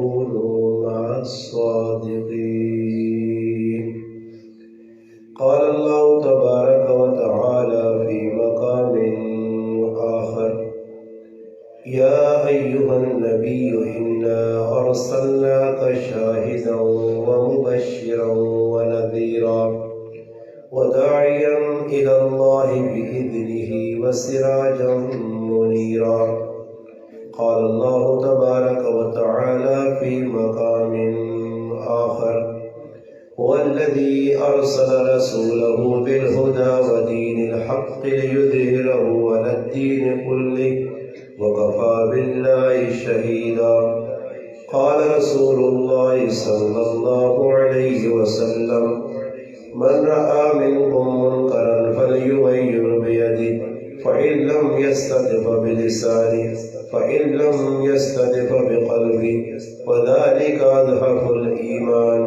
وكونوا مع الصادقين. قال الله تبارك وتعالى في مقام آخر: يا أيها النبي إنا أرسلناك شاهدا ومبشرا ونذيرا وداعيا إلى الله بإذنه وسراجا منيرا. قال الله تبارك وتعالى في مقام آخر: هو الذي أرسل رسوله بالهدى ودين الحق ليظهره على الدين كله وكفى بالله شهيدا. قال رسول الله صلى الله عليه وسلم: من رأى منكم منكرا فليغير بيده فإن لم يستطع فبلسانه فإن لم يستطع بقلبه وذلك أضعف الإيمان،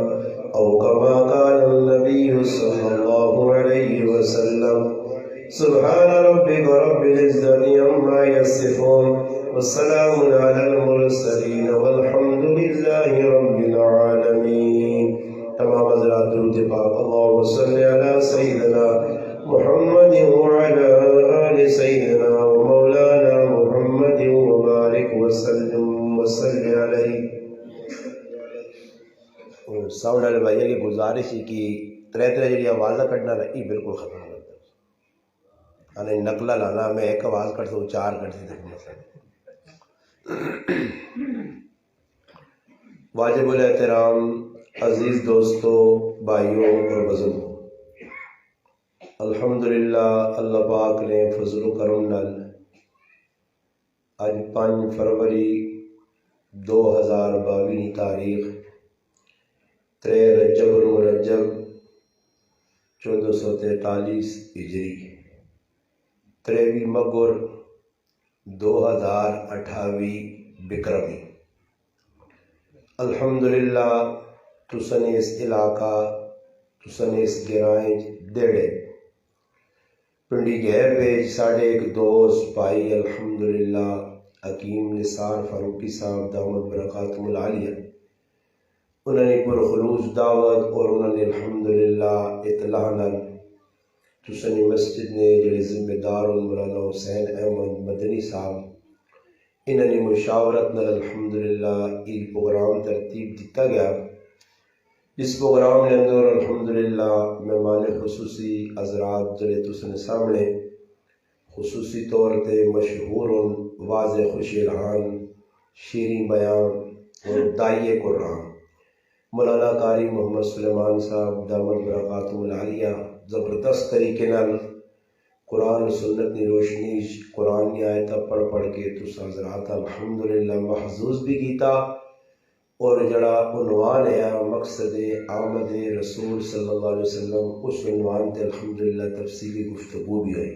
أو كما قال النبي صلى الله عليه وسلم. سبحان ربك رب العزة عما يصفون والسلام على المرسلين والحمد لله رب العالمين. تمام حضرات درود پاک اللهم صل على سيدنا محمد وعلى آل سيدنا ومولانا محمد وبارك وسلم وصل عليه. ساؤنڈ والے بھائی کی گزارش ہے کہ ترے جڑی آوازاں کٹنا نا یہ بالکل ختم ہو جاتا ہے. نقلہ لانا میں ایک آواز کٹ دوں چار کٹ دوں مثلا. واجب الاحترام عزیز دوستو، بھائیوں اور بزرگوں، الحمدللہ اللہ پاک نے فضل و کرم نال اج 5 فروری 2022 تاریخ 3 رجب المرجب 1443 ہجری 23 مگر 2028 بکرمی. الحمدللہ تسن اس علاقہ تسن اس گرائیں دیڑے پنڈی گہر ویج ساڑھے ایک دوست بھائی الحمدللہ حکیم نثار فاروقی صاحب دامت برکاتہم العالیہ، انہوں نے پرخلوص دعوت اور انہوں نے الحمدللہ اطلاع نال تسنی مسجد نے جڑے ذمہ دار مولانا حسین احمد مدنی صاحب انہوں نے مشاورت نال الحمدللہ یہ پروگرام ترتیب دیتا گیا. اس پروگرام کے اندر الحمدللہ مہمان خصوصی حضرات جڑے تسنے سامنے خصوصی طور تے مشہور واضح خوش الہان شیریں بیان اور داعیے قرآن مولانا قاری محمد سلیمان صاحب دامت برکاتہم العالیہ زبردست طریقے نال قرآن و سنت کی روشنی قرآن کی آیتاں پڑھ کے تس حضرات الحمدللہ محظوظ بھی کیتا، اور جڑا عنوان ہے مقصد آمد رسول صلی اللہ علیہ وسلم اس عنوان تے الحمدللہ تفصیلی گفتگو بھی ہوئی.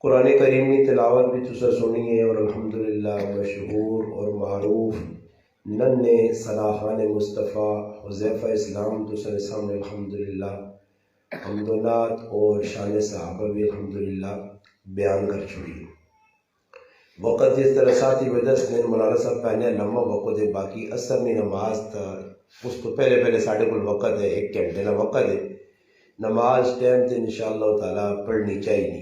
قرآن کریم کی تلاوت بھی تسا سنی ہے، اور الحمدللہ مشہور اور معروف ننے صلاحان مصطفیٰ حذیفہ اسلام تسا سامنے الحمدللہ حمدنات اور شان صحابہ بھی الحمدللہ بیان کر چھوڑی. وقت جس طرح ساتھی بدست میں مولانا صاحب پہنے لمبا وقت ہے، باقی اثر میں نماز تھا اس تو پہلے ساڑھے کل وقت ہے 1 گھنٹے نہ وقت ہے. نماز ٹائم تے انشاءاللہ تعالیٰ پڑھنی چاہیے.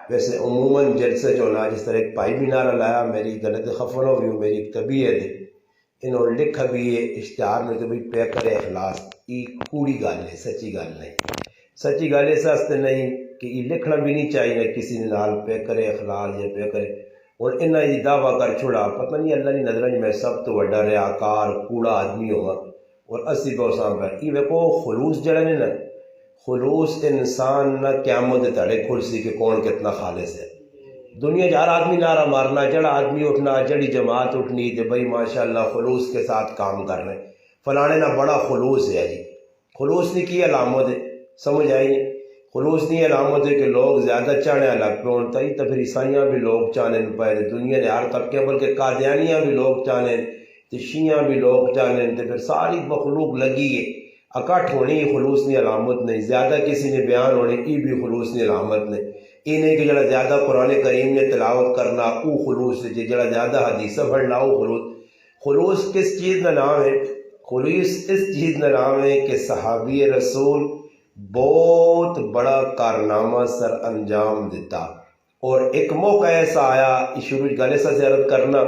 ویسے عموماً جلسہ چونا جس طرح ایک پائی بھی نعرہ لایا میری غلط خفن ہو بھی میری ایک طبیعت ہے، انہوں نے لکھا بھی ہے اشتہار میں کہ بھائی پے کرے اخلاص. یہ کوڑی گال ہے، سچی گال نہیں. سچی گال اس واسطے نہیں کہ یہ لکھنا بھی نہیں چاہیے کسی نے نال پے کرے اخلاص یا پے کرے. اور انہیں یہ دعویٰ کر چھوڑا پتہ نہیں اللہ کی نظر میں سب تو وڈا ریاکار کوڑا آدمی ہوگا اور اسی کو سام پر یہ ویکو خلوص جڑا نہیں نا، خلوص انسان نہ قیامت تڑے کھلسی کہ کون کتنا خالص ہے. دنیا ہر آدمی نعرہ مارنا، جڑا آدمی اٹھنا، جڑی جماعت اٹھنی کہ بھائی ماشاءاللہ خلوص کے ساتھ کام کر رہے ہیں، فلانے نہ بڑا خلوص ہے. جی خلوص نہیں کی علامت ہے، سمجھ آئی؟ خلوص نہیں علامت ہے کہ لوگ زیادہ چاہنے لگ پہ ہوتا ہی تو پھر عیسائیاں بھی لوگ چاہنے پہ دنیا کے ہر طبقے، بلکہ قادیانیاں بھی لوگ چاہنے تو شیعہ بھی لوگ چاہنے تو پھر ساری مخلوق لگی ہے. اکٹھ ہونی خلوص نہیں علامت نہیں، زیادہ کسی نے بیان ہونے یہ بھی خلوص نہیں علامت نہیں. یہ نہیں کہ جڑا زیادہ قرآن کریم نے تلاوت کرنا وہ خلوص ہے، جڑا زیادہ حدیث پڑھنا وہ خلوص. خلوص کس چیز کا نام ہے؟ خلوص اس چیز کا نام ہے کہ صحابی رسول بہت بڑا کارنامہ سر انجام دیتا، اور ایک موقع ایسا آیا، شروع گلے سے عرض کرنا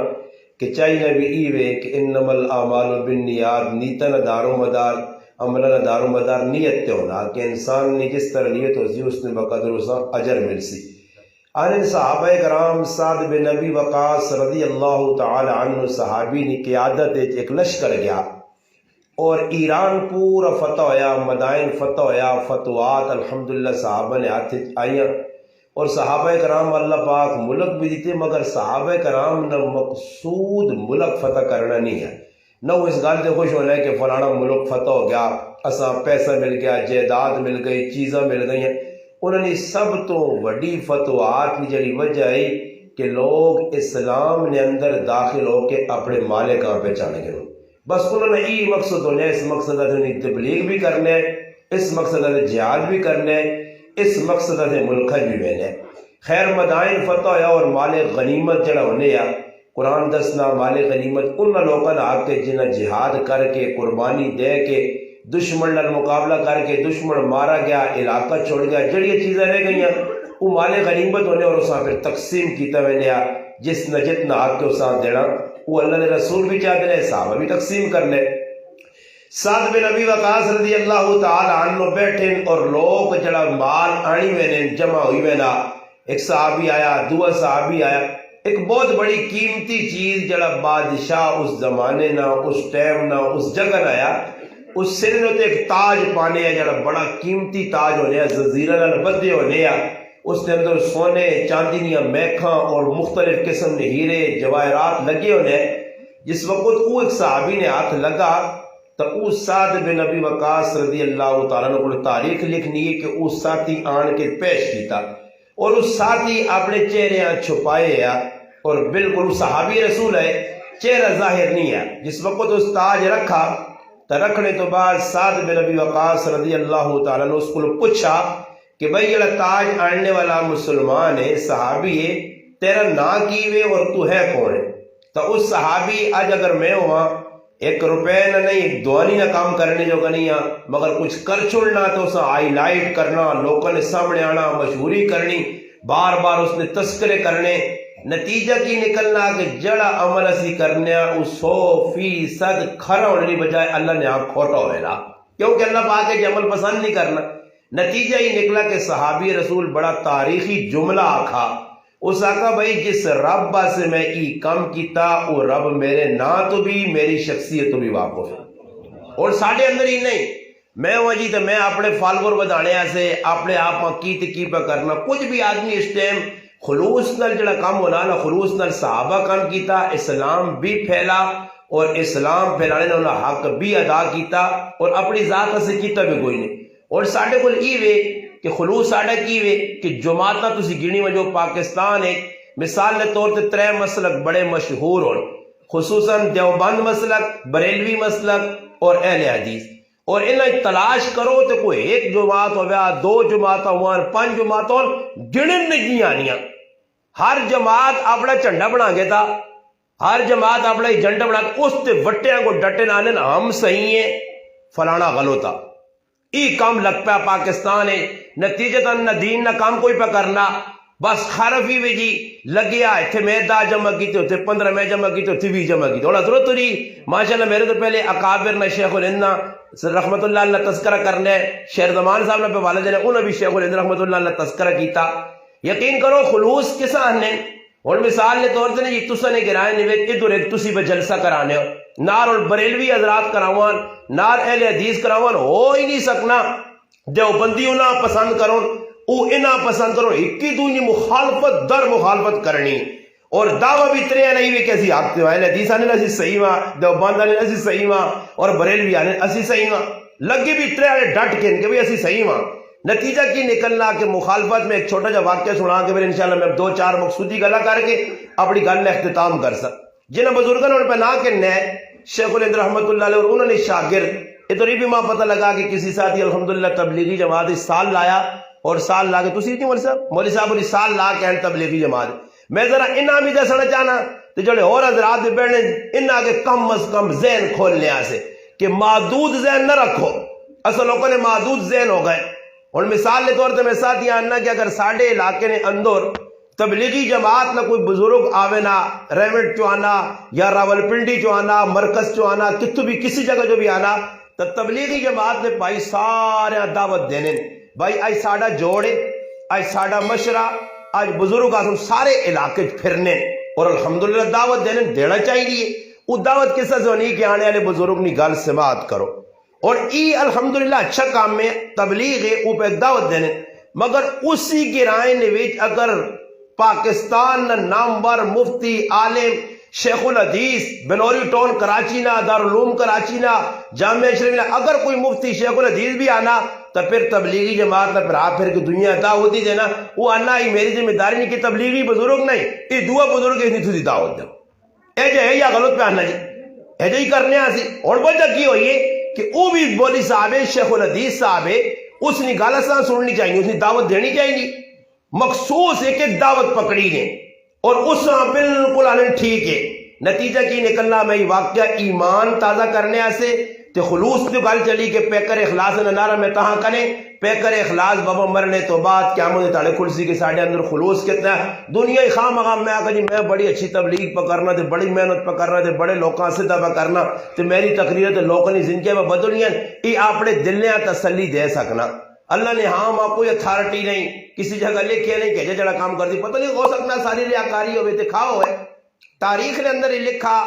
کہ چاہیے بھی ایوے کہ انما الاعمال بالنیات، نیتن دار و مدار، عملہ دار و مدار نیت تے ہونا کہ انسان نے جس طرح نیت ہوتی اس نے بقدر اس اجر مل سی۔ آن صحابہ کرام سعد بن نبی وقاص رضی اللہ تعالی عنہ صحابی نے قیادت ایک لشکر گیا، اور ایران پورا فتح ہویا، مدائن فتح ہویا، فتوحات الحمدللہ صحابہ نے ہاتھ آئیاں، اور صحابہ کرام اللہ پاک ملک بھی دیتے، مگر صحابہ کرام نہ مقصود ملک فتح کرنا نہیں ہے، نہ وہ اس گل سے خوش ہونا ہے کہ فلانا ملک فتح ہو گیا، اساں پیسہ مل گیا، جائیداد مل گئی، چیزاں مل گئی ہیں۔ انہوں نے سب تو وڈی فتوحات کی جڑی وجہ ہے کہ لوگ اسلام نے اندر داخل ہو کے اپنے مالکاں پہچانے گئے، بس انہوں نے یہ مقصد ہونا ہے، اس مقصد سے تبلیغ بھی کرنا ہے، اس مقصد سے جہاد بھی کرنا ہے، اس مقصد سے ملک بھی بہنا ہے۔ خیر مدائن فتح ہوا اور مال غنیمت جڑا ہونے یا قرآن دسنا مال غنیمت ان لوگوں نے آ کے جنہیں جہاد کر کے قربانی دے کے دشمن نال مقابلہ کر کے دشمن مارا گیا، علاقہ چھوڑ گیا، جڑی چیزیں رہ گئی وہ مال غنیمت ہونے اور اساں پھر تقسیم کیتا میں لیا، جس نے جتنا آ کے اساں دینا وہ اللہ نے رسول بھی چاہتے ہیں، صحابہ بھی تقسیم کر لے۔ سعد بن نبی وقاص رضی اللہ تعالی عنہ بیٹھے اور لوگ جڑا مال آنی میں جمع ہوئی میں نا، ایک صحابی آیا، دو صحابی آیا، ایک بہت بڑی قیمتی چیز جڑا بادشاہ اس زمانے نہ اس ٹائم نہ اس جگہ نہ آیا، اس سر نے ایک تاج پانے ہے جڑا بڑا قیمتی تاج ہونے ہے، زنجیراں نال بدھے ہونے ہے، اس کے اندر سونے چاندی میکھاں اور مختلف قسم کے ہیرے جواہرات لگے ہونے۔ جس وقت وہ ایک صحابی نے ہاتھ لگا تو اس سعد بن نبی وقاص رضی اللہ تعالیٰ نے کو تاریخ لکھنی ہے کہ اس ساتھی آن کے پیش کیتا، اور اس ساتھی اپنے چہرے چھپائے ہے، اور بالکل صحابی رسول ہے، چہرہ ظاہر نہیں ہے۔ جس وقت اس تاج رکھا تو رکھنے تو بعد سعد بن نبی وقاص رضی اللہ تعالیٰ نے اس کو پوچھا کہ بھئی یہ تاج آننے والا مسلمان ہے، صحابی ہے، تیرا نا کیوے اور تو ہے کون ہے؟ تو اس صحابی آج اگر میں ہوا ایک روپے نہ نہیں ایک دوانی نہ کام کرنے جو نہیں ہے، مگر کچھ کر چھوڑنا تو اسا ہائی لائٹ کرنا، لوگوں نے سامنے آنا، مشہوری کرنی، بار بار اس نے تذکرے کرنے، نتیجہ کی نکلنا کہ جڑا عمل اسی کرنے اس 100% کھرا ہونے کی بجائے اللہ نے آپ کھوٹا ہوئے، کیونکہ اللہ پاک ہے کہ عمل پسند نہیں کرنا۔ نتیجہ ہی نکلا کہ صحابی رسول بڑا تاریخی جملہ آکھا، اس آقا بھائی جس رب سے میں ای کم کیتا وہ رب میرے نا تو بھی میری شخصیت تو بھی واقف ہے، اور ساڑھے اندر ہی نہیں میں ہوں جی تو میں اپنے فالور بدھانے سے اپنے آپ کی پہ کرنا، کچھ بھی آدمی اس ٹائم خلوص نال جڑا کام ہونا نا، خلوص نال صحابہ کام کیتا، اسلام بھی پھیلا اور اسلام پھیلانے نے انہاں حق بھی ادا کیتا، اور اپنی ذات سے کیتا بھی کوئی نہیں۔ اور ساڑھے کل ای وے کہ خلوص ساڑھا کی وے کہ جماعتاں تسی گنی میں جو پاکستان ایک مثال نے طور تے 3 مسلک بڑے مشہور ہون، خصوصاً دیوبند مسلک، بریلوی مسلک اور اہل حدیث، اور انہیں تلاش کرو تو کوئی ایک جماعت ہویا، 2 جماعت ہوان، 5 جماعت ہون، گنن نہیں آنیاں۔ ہر جماعت اپنا جھنڈا بنا گیا تھا، ہر جماعت اپنا ایجنڈا بنا کے اس تے وٹیاں کو ڈٹے نانے ہم صحیح ہیں، فلانا غلط تھا، ای کام لگ پیا پاکستان ہے، نتیجتاً نہ دین نہ کام کوئی پہ کرنا، بس حرفی بھی جی لگیا اتھے میں 10 جمع کیتے ہوتے، 15 میں جمع کیتے ہوتے، 20 جمع کیتے ہوتے، ضرورت رہی ماشاءاللہ میرے تو پہلے اکابر نہ شیخ الہند رحمت اللہ اللہ تذکرہ کرنے، شیر زمان صاحب نے پہ والد نے انہوں بھی شیخ الہند رحمت اللہ اللہ تذکرہ کیتا۔ یقین کرو خلوص کسا نے، اور مثال نے طور سے جی تسا نے گرائے نوے ادھر ایک تسی پہ جلسہ کرانے ہو، نار اور بریلوی حضرات کراوان، نار اہل حدیث کراوان، ہو ہی نہیں سکنا، دیوبندی انہاں پسند کرو، او انہاں پسند کرو، ایکی دونی مخالفت در مخالفت کرنی، اور دعویٰ بھی اتنے نہیں بھی کہ اسی حق دیو، اہل حدیث آنے اسی صحیح ماں، دیوبند آنے اسی صحیح ماں، اور بریلوی آنے اسی صحیح ماں، لگے بھی اتنے آنے ڈٹ کے کہ بھی اسی صحیح ماں۔ نتیجہ کی نکلنا کہ مخالفت میں ایک چھوٹا جا واقعہ سنا کے پھر انشاءاللہ میں 2-4 مقصودی گلا کر کے اپنی گل میں اختتام کر سک۔ جنہاں بزرگوں نے پہ نہ کرنا ہے شیخ الہند رحمت اللہ علیہ، اور انہوں نے شاگرد ادھر ہی بھی ماں پتہ لگا کہ کسی ساتھی الحمدللہ تبلیغی جماعت اس سال لایا، اور سال لا کے تسی نہیں مولوی صاحب اور سال لا کے ہیں تبلیغی جماعت۔ میں ذرا انہاں بھی دسنا چاہنا تو جڑے اور حضرات دے بیٹھنے انہاں کے کم از کم ذہن کھولنے آسے کہ محدود ذہن نہ رکھو. اصل لوگوں نے محدود ذہن ہو گئے. اور مثال کے طور پہ میں ساتھ یہ آنا کہ اگر ساڑھے علاقے نے اندر تبلیغی جماعت نہ کوئی بزرگ آوے نا ریمٹ چو آنا یا راول پنڈی چو آنا مرکز چو آنا کتوں بھی کسی جگہ جو بھی آنا تو تبلیغی جماعت نے بھائی سارے دعوت دینے بھائی آج ساڑھا جوڑے آج ساڑھا مشرہ آج بزرگ آسم سارے علاقے پھرنے اور الحمدللہ دعوت دینا چاہیے. وہ دعوت کس سے ہونی کہ آنے والے بزرگ نی گل سماعت کرو اور ای الحمدللہ اچھا کام میں تبلیغ ہے اوپر دعوت دینے. مگر اسی گرائن وچ اگر پاکستان نامور مفتی عالم شیخ الحدیث بنوری ٹون کراچی نا دارالعلوم کراچی نا جامعہ شریف نا اگر کوئی مفتی شیخ الحدیث بھی آنا تو پھر تبلیغی جماعت نا پھر آپ پھر کہ دنیا دعوت ہی دینا وہ آنا ہی میری ذمہ داری نہیں کہ تبلیغی بزرگ نہیں یہ دعا بزرگ اس نے دعوت دو اے جو ہے یا غلط پہ آنا جی اے جو ہی کرنے آسی. اور وجہ کی ہوئی ہے کہ وہ بھی بولی صاحب شیخ الحدیث صاحب اس نے گل اساں سننی چاہیے اس نے دعوت دینی چاہیے. مخصوص ایک ایک دعوت پکڑی نے اور اس بالکل آنے ٹھیک ہے. نتیجہ کی نکلنا میں واقعہ ایمان تازہ کرنے سے تے خلوص تو گل چلی کہ پیکر اخلاص نارا میں تہاں کنے پیکر اخلاص بابا مرنے تو بعد قیامت تاڑے کھلسی کے ساڑھے اندر خلوص کتنا ہے. دنیا ہی خواہ مقام میں آگا جی میں بڑی اچھی تبلیغ پہ کرنا تے بڑی محنت پہ کرنا تے بڑے لوکاں سے پہ کرنا تے میری تقریر تے لوکاں نے زندگی میں بدلیاں یہ اپنے دلیاں تسلی دے سکنا. اللہ نے ہاں ماں کوئی اتھارٹی نہیں کسی جگہ لکھے نہیں کہ جڑا کام کر دی پتہ نہیں ہو سکنا ساری ریاکاری ہوئے تے کھا ہوئے. تاریخ نے اندر ہی لکھا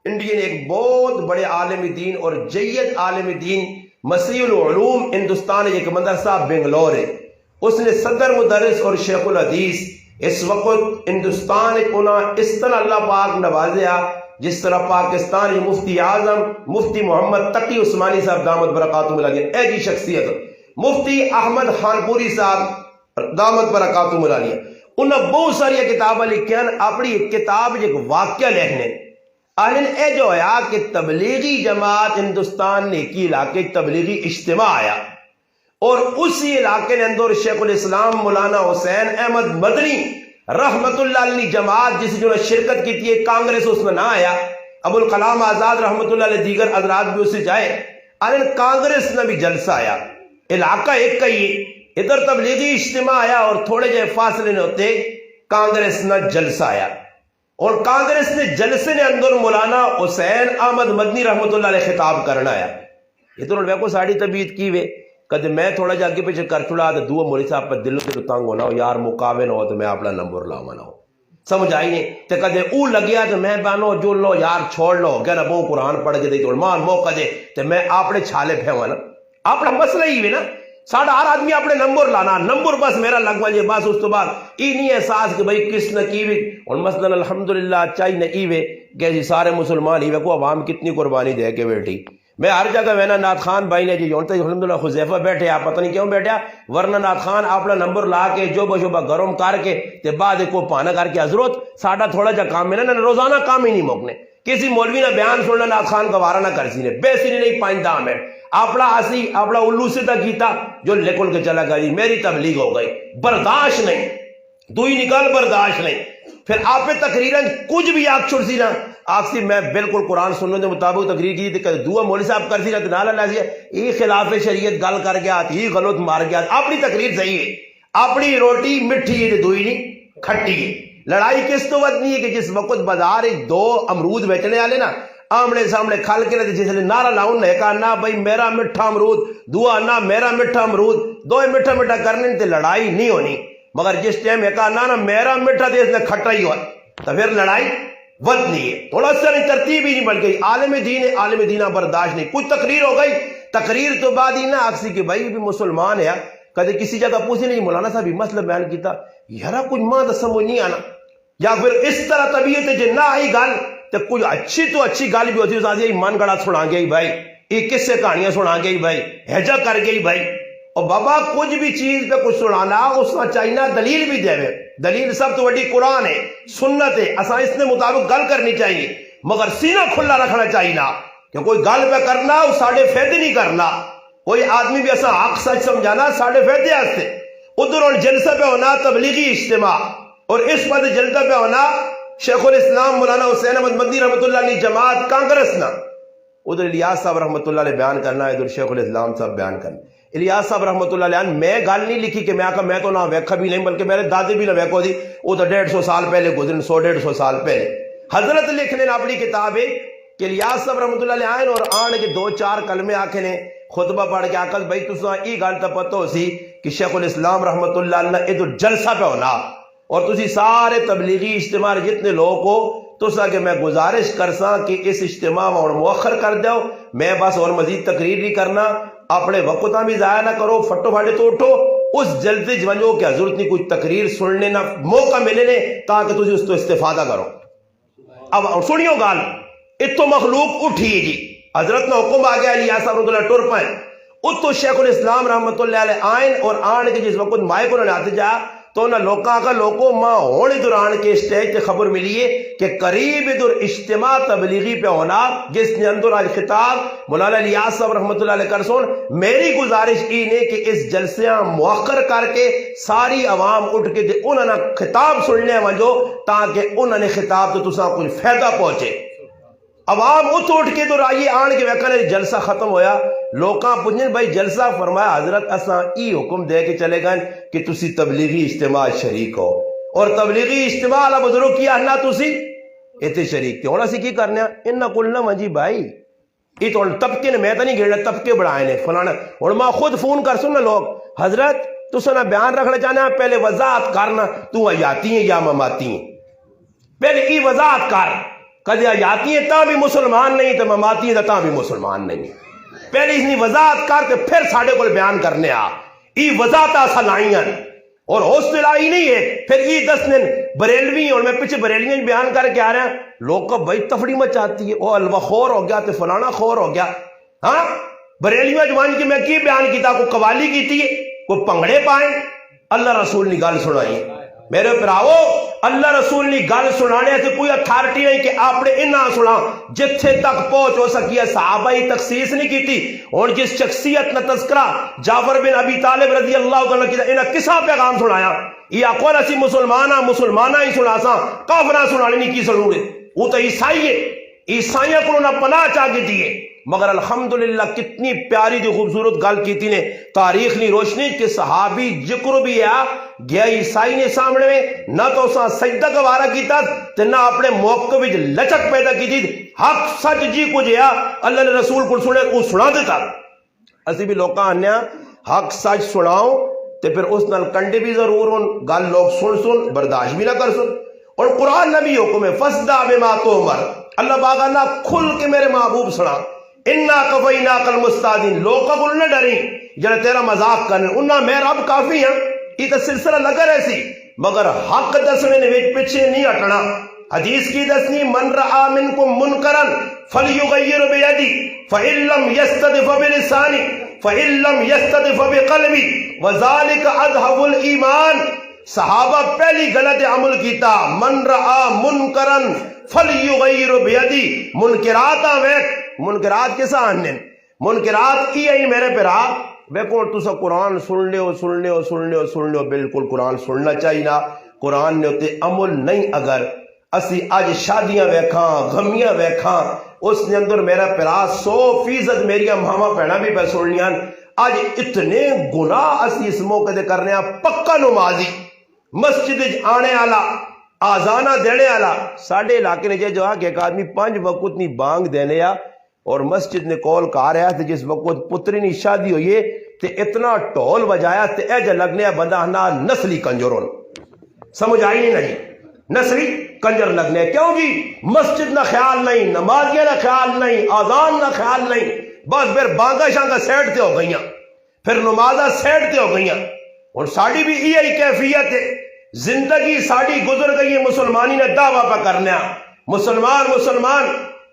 انڈین ایک بہت بڑے عالم دین اور جید عالم دین مسیح العلوم ہندوستان ایک مدرسہ بنگلور ہے. اس نے صدر مدرس اور شیخ الحدیث اس وقت ہندوستان اس طرح اللہ پاک نوازیا جس طرح پاکستان مفتی اعظم مفتی محمد تقی عثمانی صاحب دامت برکاتہم العالیہ ایسی شخصیت مفتی احمد خانپوری صاحب دامت برکاتہم العالیہ انہیں بہت ساری کتابیں لکھی ہیں. اپنی ایک کتاب ایک واقعہ لکھنے آنن اے جو آیا کہ تبلیغی جماعت ہندوستان نے کی علاقے تبلیغی اجتماع آیا اور اسی علاقے نے اندر شیخ الاسلام مولانا حسین احمد مدنی رحمت اللہ علیہ جماعت جس جو نے شرکت کی تھی کانگریس اس میں نہ آیا ابو الکلام آزاد رحمت اللہ علیہ دیگر حضرات بھی اسے جائے آنن کانگریس نے بھی جلسہ آیا علاقہ ایک کا ہی ادھر تبلیغی اجتماع آیا اور تھوڑے جے فاصلے نے ہوتے کانگریس نہ جلسہ آیا اور کانگریس نے جلسے نے اندر مولانا حسین احمد مدنی رحمت اللہ علیہ خطاب کرنا آیا. ادھر میں کو ساڑھی طبیعت کی وے کدے میں تھوڑا جا کے پیچھے کر چھڑا تو دعا مولی صاحب پر دل سے تنگ ہونا ہو یار مقابل ہو تو میں اپنا نمبر لاؤں نہ ہو سمجھ آئی نہیں تو کدے او لگیا تو میں بانو جو لو یار چھوڑ لو کیا نا بہو قرآن پڑھ کے دے تو مان موقع دے تو میں اپنے چھالے پھیوا نا اپنا مسئلہ ہی ہوئے نا ساڑھا ہر آدمی اپنے نمبر لانا نمبر بس میرا لگوا جائے بس اس تو بعد ای نہیں احساس کہ بھئی کس نہ کیوے اور مثلا الحمدللہ چاہی نہ ایوے کہ جی سارے مسلمان ایوے کو عوام کتنی قربانی دے کے بیٹھی. میں ہر جگہ وینا نات خان بھائی نے جی جونتا الحمدللہ خزیفہ بیٹھے آپ پتہ نہیں کیوں بیٹھا ورنہ نات خان اپنا نمبر لا کے جو بشوبہ گرم کر کے تے بعد کو پانا کر کے حضرت ساڑھا تھوڑا جا کام میں نا روزانہ کام ہی نہیں موکنے کسی مولوی نہ بیان سننا نات خان کا وارہ نہ کر سی نے بے سری نہیں پائندہ میں اپنا آسی اپنا الو سے تک کیتا جو لکل کے چلا گئی میری تبلیغ ہو گئی برداشت نہیں دوئی نکال برداشت نہیں. پھر آپ پہ تقریراً کچھ بھی آگ چھوڑ سی نا آگ سی میں بالکل قرآن سننے کے مطابق تقریر کی تھی دعا مولی صاحب کر سی نا نالا نازی یہ خلاف شریعت گل کر گیا یہ غلط مار گیا اپنی تقریر صحیح ہے اپنی روٹی مٹھی ہے دوئی نہیں کھٹی ہے. لڑائی کس تو وقت نہیں ہے کہ جس وقت بازار دو امرود بیچنے والے نا آمنے سامنے کھل کے جس نے نعرہ لاؤں نے کہا نہ بھائی میرا مٹھا امرود دعا نہ میرا مٹھا امرود دو مٹھا مٹھا کرنے تے لڑائی نہیں ہونی. مگر جس ٹائم کہا نہ میرا مٹھا دے اس نے کھٹا ہی ہوا تو پھر لڑائی ود نہیں ہے. تھوڑا سا نہیں ترتیب ہی نہیں بن گئی عالم دین ہے عالم دینہ برداشت نہیں کچھ تقریر ہو گئی تقریر تو بعد ہی نہ آکسی کہ بھائی بھی مسلمان ہے کدے کسی جگہ پوچھے نہیں مولانا صاحب مسئلہ بیان کیتا یارا کچھ ماں تو سمجھ نہیں آنا یا پھر اس طرح طبیعت ہے جن نہ آئی گل تو کچھ اچھی تو اچھی گل بھی ہوتی ہے من گڑا سنا گئی بھائی یہ کس سے کہانیاں سنا گئی بھائی ہیجا کر گئی بھائی اور بابا کچھ بھی چیز پہ کچھ سنانا اس میں چاہیے دلیل بھی دے دلیل سب تو بڑی قرآن ہے سنت ہے اساں اس نے مطابق گل کرنی چاہیے مگر سینہ کھلا رکھنا چاہیے نا کہ کوئی گل پہ کرنا وہ ساڑھے فائدے نہیں کرنا کوئی آدمی بھی ایسا حق سچ سمجھانا ساڑھے فائدے آستے ادھر اور جلسہ پہ ہونا تبلیغی اجتماع اور اس پر جلسہ پہ ہونا شیخ الاسلام مولانا حسین احمد مدنی رحمۃ اللہ علیہ جماعت کانگریس نا ادھر الیاس صاحب رحمۃ اللہ علیہ بیان کرنا ہے، ادھر شیخ الاسلام صاحب بیان کرنا. الیاس صاحب رحمۃ اللہ علیہ میں گل نہیں لکھی کہ میں آکا میں تو نہ ویکھا بھی نہیں بلکہ میرے دادے بھی نہ ویکھو دی، وہ تو 150 سال پہلے گزرن، 100-150 سال پہلے. حضرت لکھنے نے اپنی کتاب ہے کہ الیاس صاحب رحمۃ اللہ علیہ آئے اور آن کے 2-4 کلمے آکھے نے خطبہ پڑھ کے آکل بھائی تساں ای گل تے پتہ ہو سی کہ شیخ الاسلام رحمۃ اللہ علیہ ادھر جلسہ پہ ہونا اور تسی سارے تبلیغی اجتماع جتنے لوگ ہو تسا کہ میں گزارش کرساں کہ اس اجتماع اور مؤخر کر دیو، میں بس اور مزید تقریر نہیں کرنا، اپنے وقتاں بھی ضائع نہ کرو، فٹو پھاڑے تو اٹھو اس جلدی جوانجو کہ حضرت نے کوئی تقریر سننے نہ موقع ملے نے تاکہ تسی اس تو استفادہ کرو. اب سنیو گال اتو مخلوق اٹھی جی حضرت نے حکم آ گیا الیاس صاحب رحمۃ اللہ ٹر پائیں اتو شیخ الاسلام رحمۃ اللہ علیہ آئین اور آن کے جس وقت مائک انہوں نے آتے جا تو انہوں لوکاں کا لوگوں ماں ہونے دوران کے اسٹیج پہ خبر ملی ہے کہ قریب ادھر اجتماع تبلیغی پہ ہونا جس نے اندر آج خطاب مولانا الیاس صاحب رحمۃ اللہ علیہ کر سن. میری گزارش یہ نے کہ اس جلسیاں مؤخر کر کے ساری عوام اٹھ کے انہوں نے خطاب سننے ونجو تاکہ انہوں نے خطاب تو تساں کچھ فائدہ پہنچے. عوام اٹھ کے تو آئیے آن کے ویکھنے جلسہ ختم ہویا لوکاں پوچھن بھائی جلسہ فرمایا حضرت اساں ای حکم دے کے چلے گئے کہ تسی تبلیغی اجتماع شریک ہو اور تبلیغی اجتماع والا بزرگ کیا اللہ تسی ایتھے شریک تھے. ہن اسی کی کرنے انہاں کول نہ منجی بھائی یہ تو طبقے نے میں تو نہیں گھڑنا طبقے بڑھائے نے فلانا. ہن میں خود فون کر سن لوگ حضرت تساں نہ بیان رکھنا چاہنا پہلے وضاحت کرنا تو حیاتی ہیں یا مماتی ہیں، پہلے ای وضاحت کر کدی حیاتی ہیں تاں بھی مسلمان نہیں تو مماتی ہیں تاں بھی مسلمان نہیں. پہلے اس نے وضاحت کر کے پھر ساڑھے کو بیان کرنے آ ای وضاحت اصل آئیں اور حوصلہ ہی نہیں ہے پھر ای 10 دن بریلوی اور میں پیچھے بریلوی بیان کر کے آ رہا ہیں لوگ کو بھائی تفریح مچاتی ہے وہ الوا خور ہو گیا تو فلانا خور ہو گیا. ہاں بریلوی جوان کی میں کی بیان کیتا کو قوالی کیتی ہے کو پنگڑے پائیں اللہ رسول نے گل سنائی. میرے پراؤ اللہ رسول نے گل سنانے سے کوئی اتھارٹی نہیں کہ آپ نے انہاں سنا جتھے تک پہنچ ہو سکی ہے صحابہ ہی تخصیص نہیں کی تھی. اور جس شخصیت نہ تذکرہ جعفر بن ابی طالب رضی اللہ تعالیٰ کی انہاں کسا پیغام سنایا یہ اقوال اسی مسلمانہ ہی سنا سا کافرہ سنانے نہیں کی سنوڑے وہ تو عیسائی ہے عیسائیوں کو انہوں نے پناہ چاہ کے دیے. مگر الحمدللہ کتنی پیاری جو خوبصورت گل کی تھی نے تاریخ نے روشنی کہ صحابی ذکر بھی ہے گیا عیسائی نے سامنے میں نہ تو اساں سجدہ گوارا کیتا تے نہ اپنے موقع وچ لچک پیدا کی تھی. حق سچ جی کچھ ہے اللہ نے رسول کو سنے وہ سنا دیتا. اسی بھی لوکاں آنیا حق سچ سناؤ تے پھر اس نال کنڈے بھی ضرور ہون گل لوگ سن برداشت بھی نہ کر سن. اور قرآن نبی حکم ہے فصدع بما تؤمر اللہ باغ اللہ کھل کے میرے محبوب سنا انا کفیناک المستہزئین لوگ قبول نہ ڈری جڑے تیرا مذاق کرنے انہاں میں رب کافی ہیں یہ تو سلسلہ لگا رہے سی مگر حق دسنے نے پیچھے نہیں ہٹنا. حدیث کی دسنی من رعا منکم منکرا فلیغیر بیدی فإن لم یستطع فبلسانی فإن لم یستطع فبقلبی وذالک اضعف الایمان. صحابہ پہلی غلط عمل کیتا من رعا منکرا فلیغیر بیدی منکرات آویک منکرات کیسا آننے منکرات کی آئی میرے پیرا بیکو تسا قرآن سن لے بالکل قرآن سننا چاہیے نا قرآن نے ہوتے عمل نہیں. اگر اسی آج شادیاں ویکھاں غمیاں ویکھاں اس نے اندر میرا پیرا 100% میری ماما پہنا بھی پہ سن لیاں آج اتنے گناہ اسی اس موقع دے کرنے پکا نمازی مسجد آنے والا آزانہ دینے والا ساڑھے علاقے نے جو کہ ایک آدمی 5 وقت نہیں بانگ دینے اور مسجد نے کال کہا رہا تھا جس وقت پتری نہیں شادی ہوئی تے اتنا ٹول بجایا تے ایجا لگنے بندہ نا نسلی کنجرون سمجھ آئی نہیں جی نسلی کنجر لگنے کیوں جی مسجد نہ خیال نہیں نمازیاں نہ خیال نہیں آزان نہ خیال نہیں بس پھر بانگا شانگا سیٹ تے ہو گئیاں پھر نمازہ سیٹ تے ہو گئیاں. اور ساڑی بھی یہی کیفیت ہے زندگی ساڑی گزر گئی ہے مسلمانی نے دعویٰ پہ کرنا مسلمان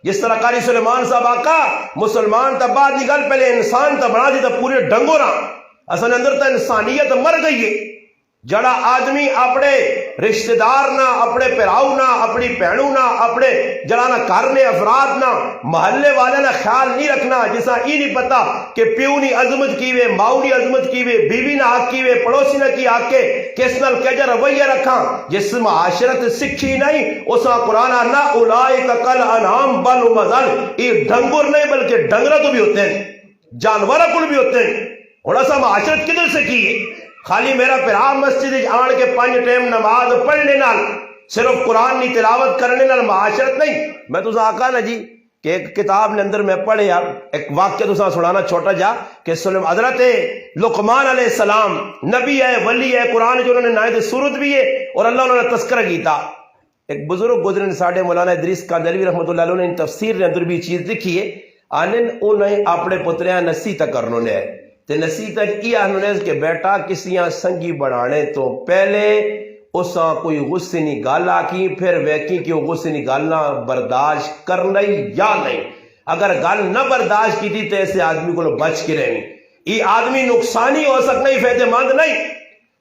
جس طرح قاری سلیمان صاحب آقا مسلمان تا بعد نگل پہلے انسان تا بنا دی تا پورے ڈنگو رہا اصل اندر تا انسانیت مر گئی ہے. جڑا آدمی اپنے رشتہ دار نہ اپنے پراؤ نہ اپنی بہنوں نہ اپنے جلانا گھر نے افراد نہ محلے والے نہ خیال نہیں رکھنا جسا یہ نہیں پتا کہ پیو نی عظمت کیوے ماؤ نی عظمت کیوے بیوی نہ حق کیوے پڑوسی نہ کی حق کے کس نال کیجا رویہ رکھا جس معاشرت سکھی نہیں اسا قرآن نہ اولئک کل انعام بل هم اضل یہ ڈنگر نہیں بلکہ ڈنگرا تو بھی ہوتے ہیں جانورہ کل بھی ہوتے ہیں اور ایسا معاشرت کدھر سے کی ہے خالی میرا پیرا مسجد آن کے 5 ٹائم نماز پڑھنے نال صرف قرآن کی تلاوت کرنے نال معاشرت نہیں میں تو آقا نا جی کہ ایک کتاب نے اندر میں پڑھے ایک واقعہ تو سنانا چھوٹا جا کہ حضرت لقمان علیہ السلام نبی ہے ولی ہے قرآن جو انہوں نے نائت سورت بھی ہے اور اللہ انہوں نے تذکرہ کیتا ایک بزرگ گزرے ساڑھے مولانا ادریس کاندھلوی رحمۃ اللہ علیہ نے تفسیر نے اندر بھی چیز لکھی ہے آنن انہیں اپنے پتریاں نصیحت کرنوں نے تے نصیحت یہ آنوں نے کہ بیٹا کسیاں سنگی بڑھانے تو پہلے اساں کوئی غصے نہیں گالا کی پھر ویکی کہ وہ غصے نہیں گالنا برداشت کرنا یا نہیں اگر گل نہ برداشت کی تھی تو ایسے آدمی کو بچ کے رہنی یہ آدمی نقصانی ہو سکنا ہی فائدہ مند نہیں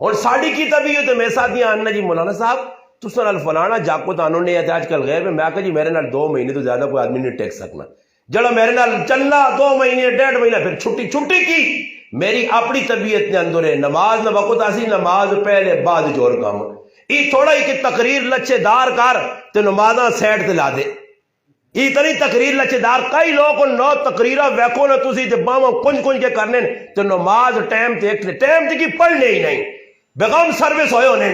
اور ساڑی کی طبیعت میں ساتھ آنا جی مولانا صاحب تساں نال فلانا جاکو تانوں نے آج کل غیر میں کہا جی میرے نال 2 مہینے تو زیادہ کوئی آدمی نہیں ٹیک سکنا جڑا میرے نال چلا 2 مہینے 1.5 مہینہ پھر چھٹی کی میری اپنی طبیعت نے اندر ہے نماز نہ وقت آسی نماز پہلے بعد جور کام یہ تھوڑا ہی کہ تقریر لچے دار کر تو نمازاں سیٹ تے لا دے اتنی تقریر لچے دار کئی لوگ نو تقریرہ ویکھو نہ تسی تے باواں کنج کے کرنے تو نماز ٹائم تے کی پڑھنے ہی نہیں بیگم سروس ہوئے ہونے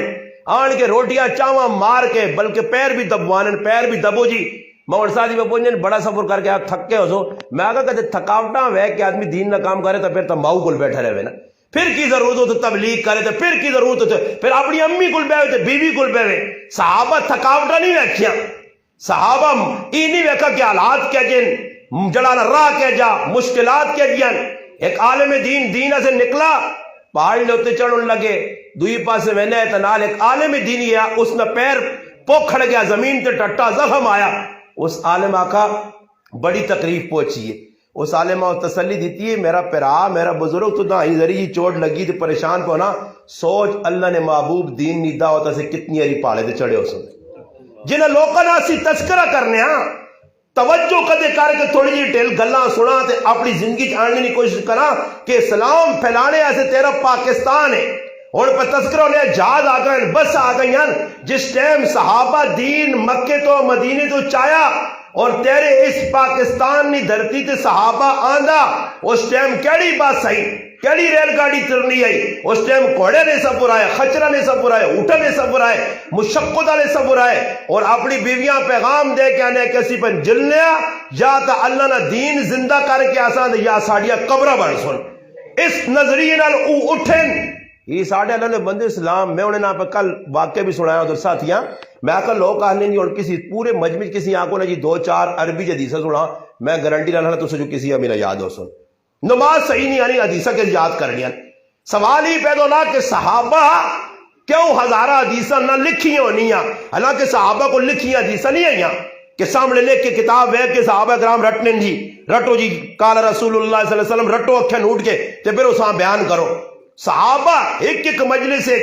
آن کے روٹیاں چاواں مار کے بلکہ پیر بھی دبوانن پیر بھی دبو جی مور سادی میں پوچھنے بڑا سفر کر کے آپ تھکے ہو سو میں کہا کہ تھکاوٹاں وے کہ آدمی دین نہ کام کرے تو پھر تو ماؤ کل بیٹھا رہے نا پھر کی ضرورت ہو تو تبلیغ کرے تو پھر کی ضرورت ہو تو پھر اپنی امی کل بیوے تو بیوی کل بیوے صحابہ تھکاوٹاں نہیں ویکھیاں صحابہ یہ نہیں ویکھا کہ حالات کیا جن جڑانا راہ کیا جا مشکلات کیا جن ایک عالم دین سے نکلا پہاڑ لوتے چڑھن لگے دوئی پاس میں نے نال ایک عالم دینی ہے اس نے پیر پوکھڑ گیا زمین تے ٹٹا زخم آیا اس عالم آقا بڑی تکلیف پہنچی ہے اس عالمہ تسلی دیتی ہے میرا پیرا میرا بزرگ تو نہ ہی ذریعی چوٹ لگی تو پریشان پونا سوچ اللہ نے محبوب دین نیدہ ہوتا سے کتنی ہری پاڑے دے چڑھے ہو سن جنہیں لوگاں اسی تذکرہ کرنے ہاں توجہ کدے کر کے تھوڑی جی ٹیل گلاں سنا تے اپنی زندگی چاڑنے کی کوشش کرا کہ اسلام پھیلانے ایسے تیرا پاکستان ہے اور پہ تذکرہ نے جہاد آ گئے بس آ گئی جس ٹائم صحابہ دین مکے تو مدینے تو چایا اور تیرے اس پاکستان نی دھرتی تے صحابہ آندا اس ٹائم کیڑی بات صحیح کیڑی ریل گاڑی چلنی آئی اس ٹائم گھوڑے نے سفر آئے خچرہ نے سفر آئے اونٹا نے سفر آئے مشقت والے سفر آئے اور اپنی بیویاں پیغام دے کے آنے کسی پر جلنے یا تا اللہ نہ دین زندہ کر کے آسان یا ساڑیاں قبرہ بڑھ سن اس نظریے نال او اٹھن یہ ساڑھے اللہ نے بندے اسلام میں انہیں نا پہ کل واقعہ بھی سنایا ادھر ساتھیاں میں آقا لوگ آنے نہیں اور کسی پورے مجمع کسی آنکھوں نے جی 2-4 عربی حدیثہ سنا میں گارنٹی لانا تو سجو کسی ہمیں یاد ہو سن نماز صحیح نہیں آنی حدیثہ کے یاد کرنی سوال ہی پیدا ہونا کہ صحابہ کیوں ہزارہ حدیثہ نہ لکھی ہونی حالانکہ صحابہ کو لکھی حدیثہ نہیں آئیاں کہ سامنے لے کے کتاب ہے کہ صحابہ کرام رٹنے جی رٹو جی قال رسول اللہ صلی اللہ علیہ وسلم رٹو اکھیں نوٹ کے تے پھر اساں بیان کرو صحابہ ایک مجلس سے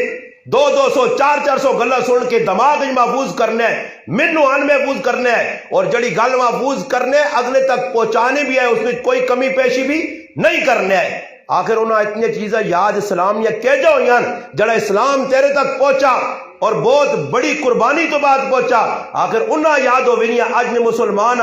200 400 گلہ سن کے دماغ محفوظ کرنے منو آن محفوظ کرنے اور جڑی گل محفوظ کرنے اگلے تک پہنچانے بھی ہے اس میں کوئی کمی پیشی بھی نہیں کرنے آخر انہوں اتنی چیزیں یاد اسلام یا کہہ جاؤ یان جڑا اسلام تیرے تک پہنچا اور بہت بڑی قربانی تو بعد پہنچا آخر انہوں یاد ہو بھی نہیں آج نے مسلمان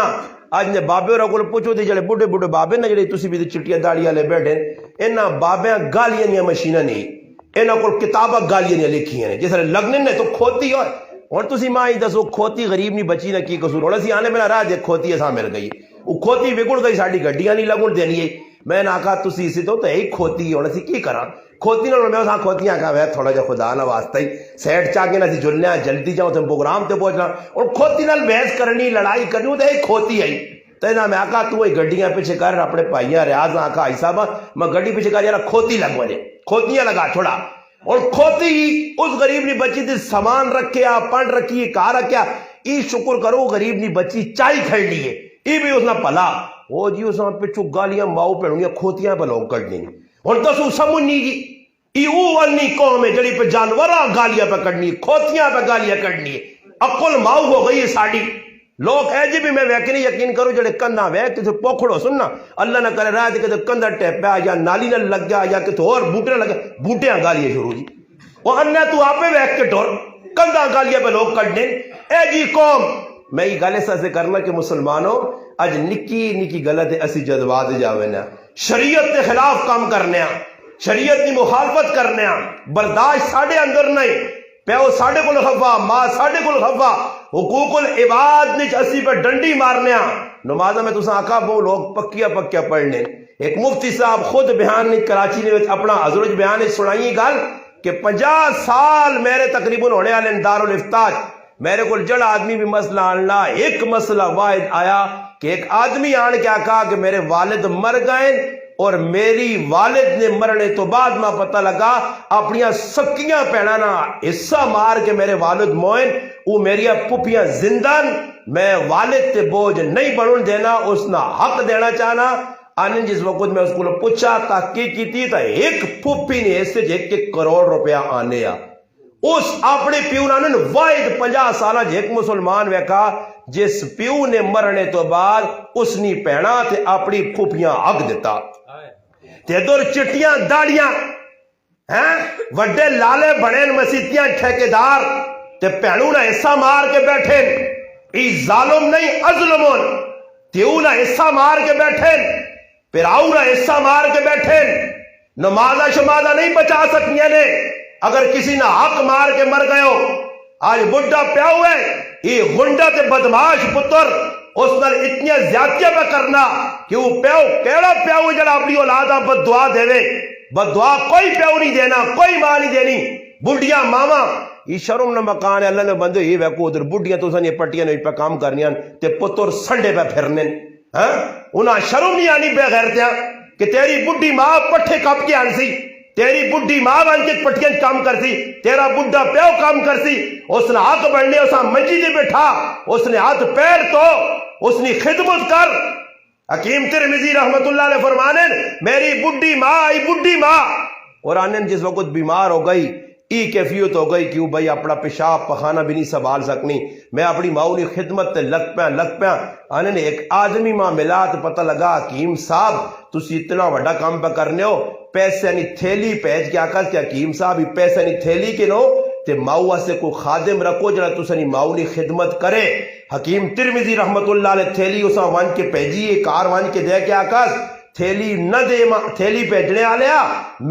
آج نے بابے اور اکل پوچھو تھی جڑے بڑے بڑے بابے نے جڑے تسی بھی چٹیاں داڑیاں لے بیٹھے انہاں بابیاں گالیاں نہیں مشینہ نہیں انہاں کو کتابہ گالیاں نہیں لکھی ہیں جس طرح لگنے نے تو کھوتی ہوئے اور تسی ماں ہی دسو کھوتی غریب نہیں بچی نہ کی قصور اور اسی آنے میں راہ دے کھوتی ایسا مل گئی وہ کھوتی بگڑ گئی ساڑی گھڑیاں نہیں لگن دینی ہے میں نے آکھا تسی اسی تو ایک کھوتی اور اسی کی کرا کھوتی نہ میں اساں کھوتیاں کہا وے تھوڑا جا خدا نہ واسطہ ہی سیٹ چا کے نہ سی جلنے جلدی جاؤ تے پروگرام تے پہنچنا اور کھوتی نال بحث کرنی لڑائی کرنی تے ایک کھوتی آئی تینا میں آکھا تو وہی گڈیاں پیچھے کر اپنے پائیاں ریاض آکھا آئی صاحبہ میں گڈی پیچھے کر یارا کھوتی لگوا دے کھوتیاں لگا چھوڑا اور کھوتی اس غریب نی بچی تھی سامان رکھیا پنڈ رکھی کہا رکھیا ای شکر کرو غریب نی بچی چائی کھڑ لیے ای بھی اس نے پلا وہ جی اس نے پچھو گالیاں ماؤ پہنگیاں کھوتیاں پہ لوگ کٹ دیں اور تو سو سمجھ نہیں جی انی قوم ہے جڑی پہ جانوراں گالیاں پہ کڑنی، کھوتیاں پہ گالیاں کڑنی، عقل ماؤ ہو گئی ہے ساڑی۔ لوگ اے جی بھی میں ویک نہیں یقین کروں جڑے کندھا ویک کسی پوکھڑو سننا اللہ نہ کرے رہا کہ کندھا ٹیپیا یا نالی نہ لگ گیا یا کسی اور بوٹے نہ لگ گیا، بوٹیاں گالیاں شروع جی وہ انہ تو آپ ویک کے ٹور کندھا گالیاں پہ لوگ کڑنے۔ اے جی قوم میں یہ گالے سے کرنا کہ مسلمانوں اج نکی نکی غلط ہے اسی جذبات جاوے نا، شریعت کے خلاف کام کرنے، شریعت کی مخالفت کرنے، برداشت ساڑھے اندر نہیں، پیو ساڑھے کل خفا، ماں ساڑھے کل خفا، حقوق العباد نیچ اسی پہ ڈنڈی مارنے۔ نمازہ میں تسا آقا بہو لوگ پکیا پکیا پڑھنے۔ ایک مفتی صاحب خود بیان نہیں کراچی نے اپنا ازرج بیان نہیں سنائی گل کہ 50 سال میرے تقریباً ہونے والے دارالفتاح میرے کو جڑا آدمی بھی مسئلہ آننا، ایک مسئلہ واحد آیا کہ ایک آدمی آن کے کہا کہ میرے والد مر گئے اور میری والد نے مرنے تو بعد میں پتہ لگا اپنیاں سکیاں پہنانا حصہ مار کے میرے والد موئن وہ میری پھپیاں زندان میں والد تے بوجھ نہیں بڑھن دینا، اس نے حق دینا چاہنا۔ آنن جس وقت میں اس کو پوچھا تحقیق کی تھی تو ایک پھپی نے ایسے 1 کروڑ روپیہ آنے اس اپنے پیو نے واحد 50 سالہ ایک مسلمان ویکھا جس پیو نے مرنے تو بعد اس نے پہنا تے اپنی پھپیاں حق دیتا تے دور چٹیاں داڑیاں وڈے لالے بڑے مسیتیاں ٹھیکیدار تے پہنو نہ حصہ مار کے بیٹھے، ای ظالم نہیں ازلمون، تیو نہ حصہ مار کے بیٹھے، پھراؤ نہ حصہ مار کے بیٹھے، نمازہ شمازہ نہیں بچا سکنیا نے۔ اگر کسی نہ حق مار کے مر گئے ہو آج بڈھا پیا ہوئے یہ غنڈہ تے بدماش پتر اس نال اتنی زیادتیاں پہ کرنا کہ وہ پیو کیڑا پیو جڑا اپنی اولاداں بد دعا دے بد دعا کوئی پیو نہیں دینا، کوئی ماں نہیں دینی۔ بڈھیاں ماما یہ شرم نہ مکان ہے اللہ نے بندے یہ ویکو ادھر بڈھیاں تو سن یہ پٹیاں نے پہ کام کرنیاں تے پتر سنڈے پہ پھرنے انہاں شرم نہیں آنی بے غیرتیاں کہ تیری بڈھی ماں پٹھے کپ کے آنسی، تیری بڈھی ماں بن کے پٹیاں کام کرسی، تیرا بڈھا پیو کام کرسی، اس نے حق بڑھنے اسا منجی دے بیٹھا، اس نے ہاتھ پیر تو اس نے خدمت کر۔ حکیم ترمذی رحمت اللہ علیہ فرمانے میری بڈھی ماں آئی بڈھی ماں اور آنن جس وقت بیمار ہو گئی ای کیفیت ہو گئی کہ بھائی اپنا پیشاب پخانہ بھی نہیں سنبھال سکنی، میں اپنی ماں کی خدمت تے لگ پیا آنے نے ایک آدمی ماں ملا تو پتہ لگا حکیم صاحب تسی اتنا بڑا کام پہ کرنے ہو، پیسے نہیں تھیلی پیج کے آکا کہ حکیم صاحب پیسے نہیں تھیلی کے نو تے ماؤ سے کوئی خادم رکھو جڑا تسانی ماؤ نے خدمت کرے۔ حکیم ترمذی رحمت اللہ علیہ تھیلی اسا وان کے پیجیے کار وان کے دے کے آکا تھیلی نہ دے تھیلی بھیجنے آلیا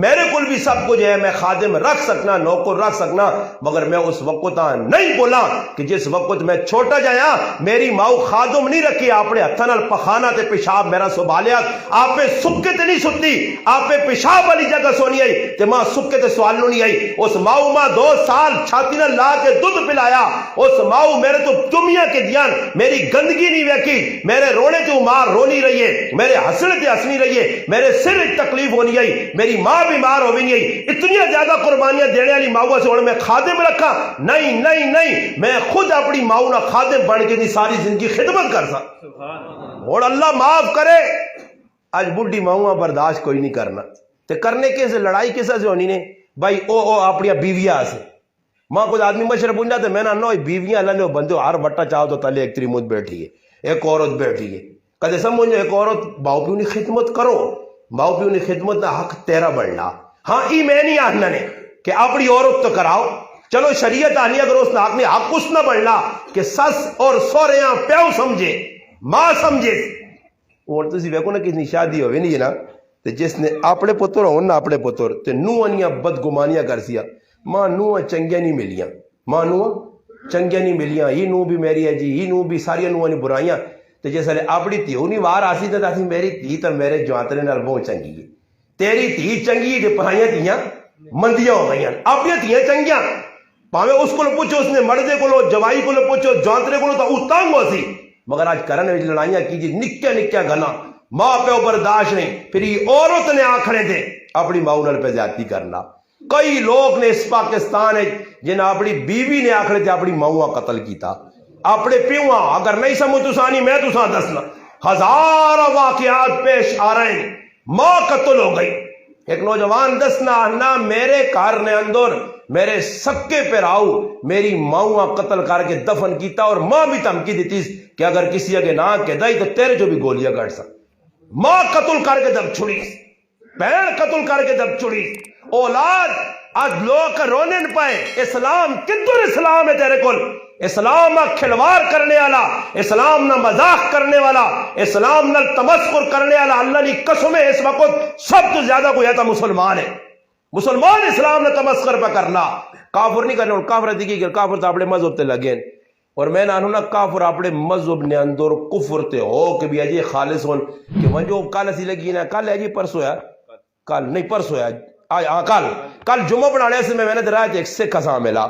میرے کل بھی سب کچھ ہے، میں خادم رکھ سکنا نوکر رکھ سکنا، مگر میں اس وقت نہیں بولا کہ جس وقت میں چھوٹا جایا میری ماں خادم نہیں رکھی، اپنے ہتھاں نال پخانا تے پیشاب میرا سنبھالیا، آپ سکے تے نہیں ستی، آپ پیشاب والی جگہ سونی آئی تے ماں سکے تے سوالنوں نہیں آئی، اس ماں ماں 2 سال چھاتی نال لا کے دودھ پلایا، اس ماں میرے تو چمیاں کے دیان میری گندگی نہیں ویکھی، میرے رونے تے ماں رونی رہی ہے، میرے ہسنے تے ہسنی رہی ہے، میرے سر تکلیف ہونی آئی، میری ماں بیمار ہو بھی آئی، اتنی زیادہ قربانیاں دینے والی ماں سے میں خادم رکھا نہیں نہیں نہیں، میں خود اپنی ماں نہ خادم بن کے ساری زندگی خدمت کر سکتا اور اللہ معاف کرے۔ آج بڈھی ماں برداشت کوئی نہیں کرنا تے کرنے کے سے لڑائی کیسا سے ہونی نے بھائی او اپنی بیویاں سے ماں کچھ آدمی مشرب بن جاتے میں نہ بیویاں اللہ نے بندے ہر بٹا چاہو تو تلے ایک تری مجھ بیٹھی ہے ایک عورت بیٹھی ہے کدے سمجھو ایک عورت باؤ پیو نے خدمت کرو، باؤ پیو نے خدمت نہ حق تیرا بڑھنا۔ ہاں ای میں نہیں آہنا نے کہ اپنی عورت تو کراؤ، چلو شریعت آنی اگر اس نے حق نہیں حق اس نہ بڑھنا کہ سس اور سوریاں پیو سمجھے ماں سمجھے۔ اور تسی ویکو نا کسی شادی ہوئے نہیں نا تے جس نے اپنے پتر ہو نا اپنے پتر تے نوانیاں بدگمانیاں کرسیا، ماں نوہ چنگیاں نہیں ملیاں، ماں نوہ چنگیاں نہیں ملیاں، یہ نو بھی میری ہے جی یہ نو بھی ساری نوہ نہیں برائیاں تے جیسے اپنی تیو نہیں وار آسی تے تاسی میری تی تو میرے جوانترے نال بہت چنگی ہے، تیری تی چنگی ہے جو پرائیاں تیاں مندیاں ہو گئیاں، اپنی تیاں چنگیاں پاوے اس کو پوچھو اس نے مردے کو لو جوائی کو لو پوچھو جوانترے کو لو تو وہ تنگ ہو سی، مگر آج کرنے میں لڑائیاں کیجیے نکیا نکیا گنا ماں پیو برداشت نہیں، پھر یہ عورت نے آنکھنے دے اپنی ماں نال پہ زیادتی کرنا۔ کئی لوگ نے اس پاکستان ہے جنہیں اپنی بیوی نے آنکھنے دے اپنی ماں قتل کیتا، اپنے پیوہاں اگر نہیں سمجھ تو سانی میں تو سان دسنا ہزار واقعات پیش آ رہے ہیں، ماں قتل ہو گئی، ایک نوجوان دسنا آنا میرے گھر نے اندر میرے سکے پہ آؤ میری ماں قتل کر کے دفن کیتا اور ماں بھی دھمکی دیتی کہ اگر کسی اگے نہ کہ دائی تو تیرے جو بھی گولیاں کٹ سک. ماں قتل کر کے دب چھڑی, بہن قتل کر کے دب چھڑی, اولاد آج لوگ رونے نہ پائے. اسلام کدھر اسلام ہے تیرے کول؟ اسلام نہ کھلواڑ کرنے والا, اسلام نہ مذاق کرنے والا, اسلام نہ تمسخر کرنے والا. اللہ کی قسم ہے اس وقت سب تو زیادہ کوئی ایسا مسلمان ہے. مسلمان اسلام نے تمسخر پہ کرنا, کافر نہیں کرنا. کافر دیکھی کہ کافر تو اپنے مذہب تے لگے, اور میں نہ نا کافر اپنے مذہب نے اندر کفر تے ہو کہ بھی اجی خالص ہون کہ وہ جو کل اسی لگی نا کل ہے جی پرسوں ہے, کل نہیں پرسوں ہے, کل جمعہ پڑھانے سے میں نے درا ایک سکھ اساں ملا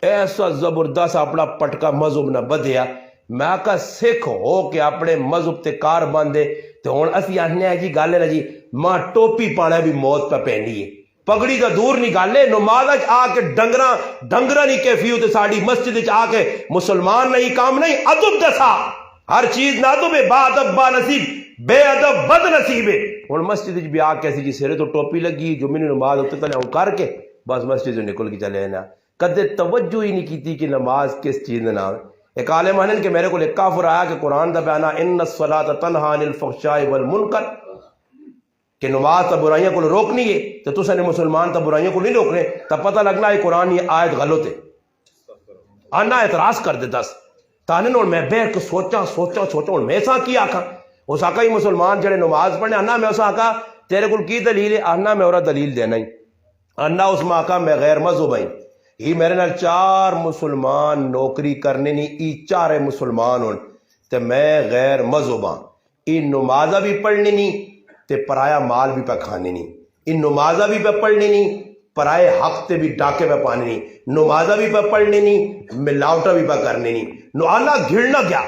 ایسا زبردست اپنا پٹکا مذہب نہ بدیا. میں کہا سکھ ہو کہ اپنے مذہب تے کار باندھے تے ہن اسی آخنے ہیں جی گل ہے نا جی ماں ٹوپی پانا بھی موت پہ پہنی ہے, پگڑی تو دور نہیں گل ہے. نماز آ کے ڈنگرا نہیں کیفیت ساڑی مسجد آ کے مسلمان نہیں کام نہیں ادب دسا ہر چیز نہ ادب ہے, با ادب با نصیب, بے ادب بد نصیب ہے. ہوں مسجد بھی آ کے جی سرے تو ٹوپی لگی جو میں نماز اتنے تلے کر کے بس مسجد نکل کے چلے نا, کدے توجہ ہی نہیں کی کہ نماز کس چیز کا نام ہے. ایک عالم آنن کہ میرے کو ایک کافر آیا کہ قرآن دا بیانا ان الصلاۃ تنہا عن الفحشاء والمنکر, کہ نماز تا برائیاں کو روکنی ہے تو تسا نے مسلمان تا برائیاں کو نہیں روکنے, تب پتہ لگنا ہے قرآن یہ آیت غلط ہے. آنا اعتراض کر دے دس تانے نو میں بیٹھ کے سوچا ہوں میں سا کی آکھا. اس آقا ہی مسلمان جڑے نماز پڑھنے آنا میں اس آقا تیرے کو کی دلیل ہے؟ آنا میں اور دلیل دینا ہی آنا اس میں آقا میں غیر مذہب ہی ہی میرے نال 4 مسلمان نوکری کرنے نہیں ای 4 مسلمان ہون تے میں غیر مذہب ہاں. ای نمازہ بھی پڑھنے نہیں تے پرایا مال بھی پہ کھانے نہیں, ای نمازہ بھی پہ پڑھنے نہیں پرائے حق تے بھی ڈاکے پہ پانے نہیں, نمازہ بھی پہ پڑھنے نہیں ملاوٹا بھی پہ کرنے نہیں. نو اللہ گھڑنا گیا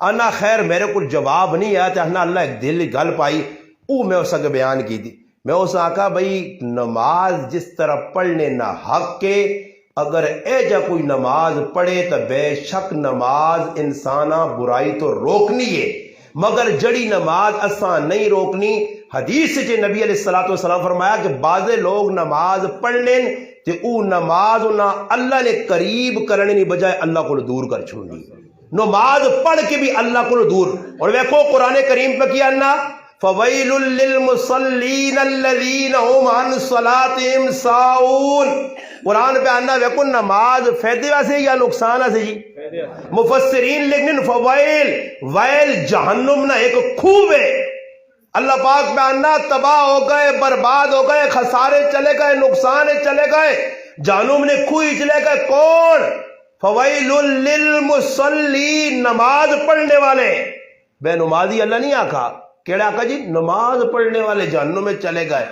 آنا خیر میرے کو جواب نہیں آیا تے اللہ ایک دل گل پائی او میں اس کے بیان کی تھی. میں اس آقا بھئی نماز جس طرح پڑھنے نہ حق کے اگر اے جا کوئی نماز پڑھے تو بے شک نماز انسانا برائی تو روکنی ہے, مگر جڑی نماز اساں نہیں روکنی. حدیث سے نبی علیہ الصلوۃ والسلام فرمایا کہ بعض لوگ نماز پڑھ لیں تے او نماز نہ اللہ نے قریب کرنے نہیں بجائے اللہ کو دور کر چھوڑنی. نماز پڑھ کے بھی اللہ کو دور. اور دیکھو قرآن کریم پہ کیا نا فویل للمصلین الذین هم عن صلاتهم ساہون. قرآن پہ آنا دیکھو نماز فائدے واسے یا نقصان واسے جی؟ مفسرین لکھنے فویل ویل جہنم نہ ایک خوب ہے. اللہ پاک پہ آنا تباہ ہو گئے برباد ہو گئے خسارے چلے گئے نقصان چلے گئے جہنم نے کھوئی چلے گئے. کون؟ فویل للمصلین نماز پڑھنے والے. بے نمازی اللہ نہیں آکھا, کیڑے آقا جی؟ نماز پڑھنے والے جہنم میں چلے گئے.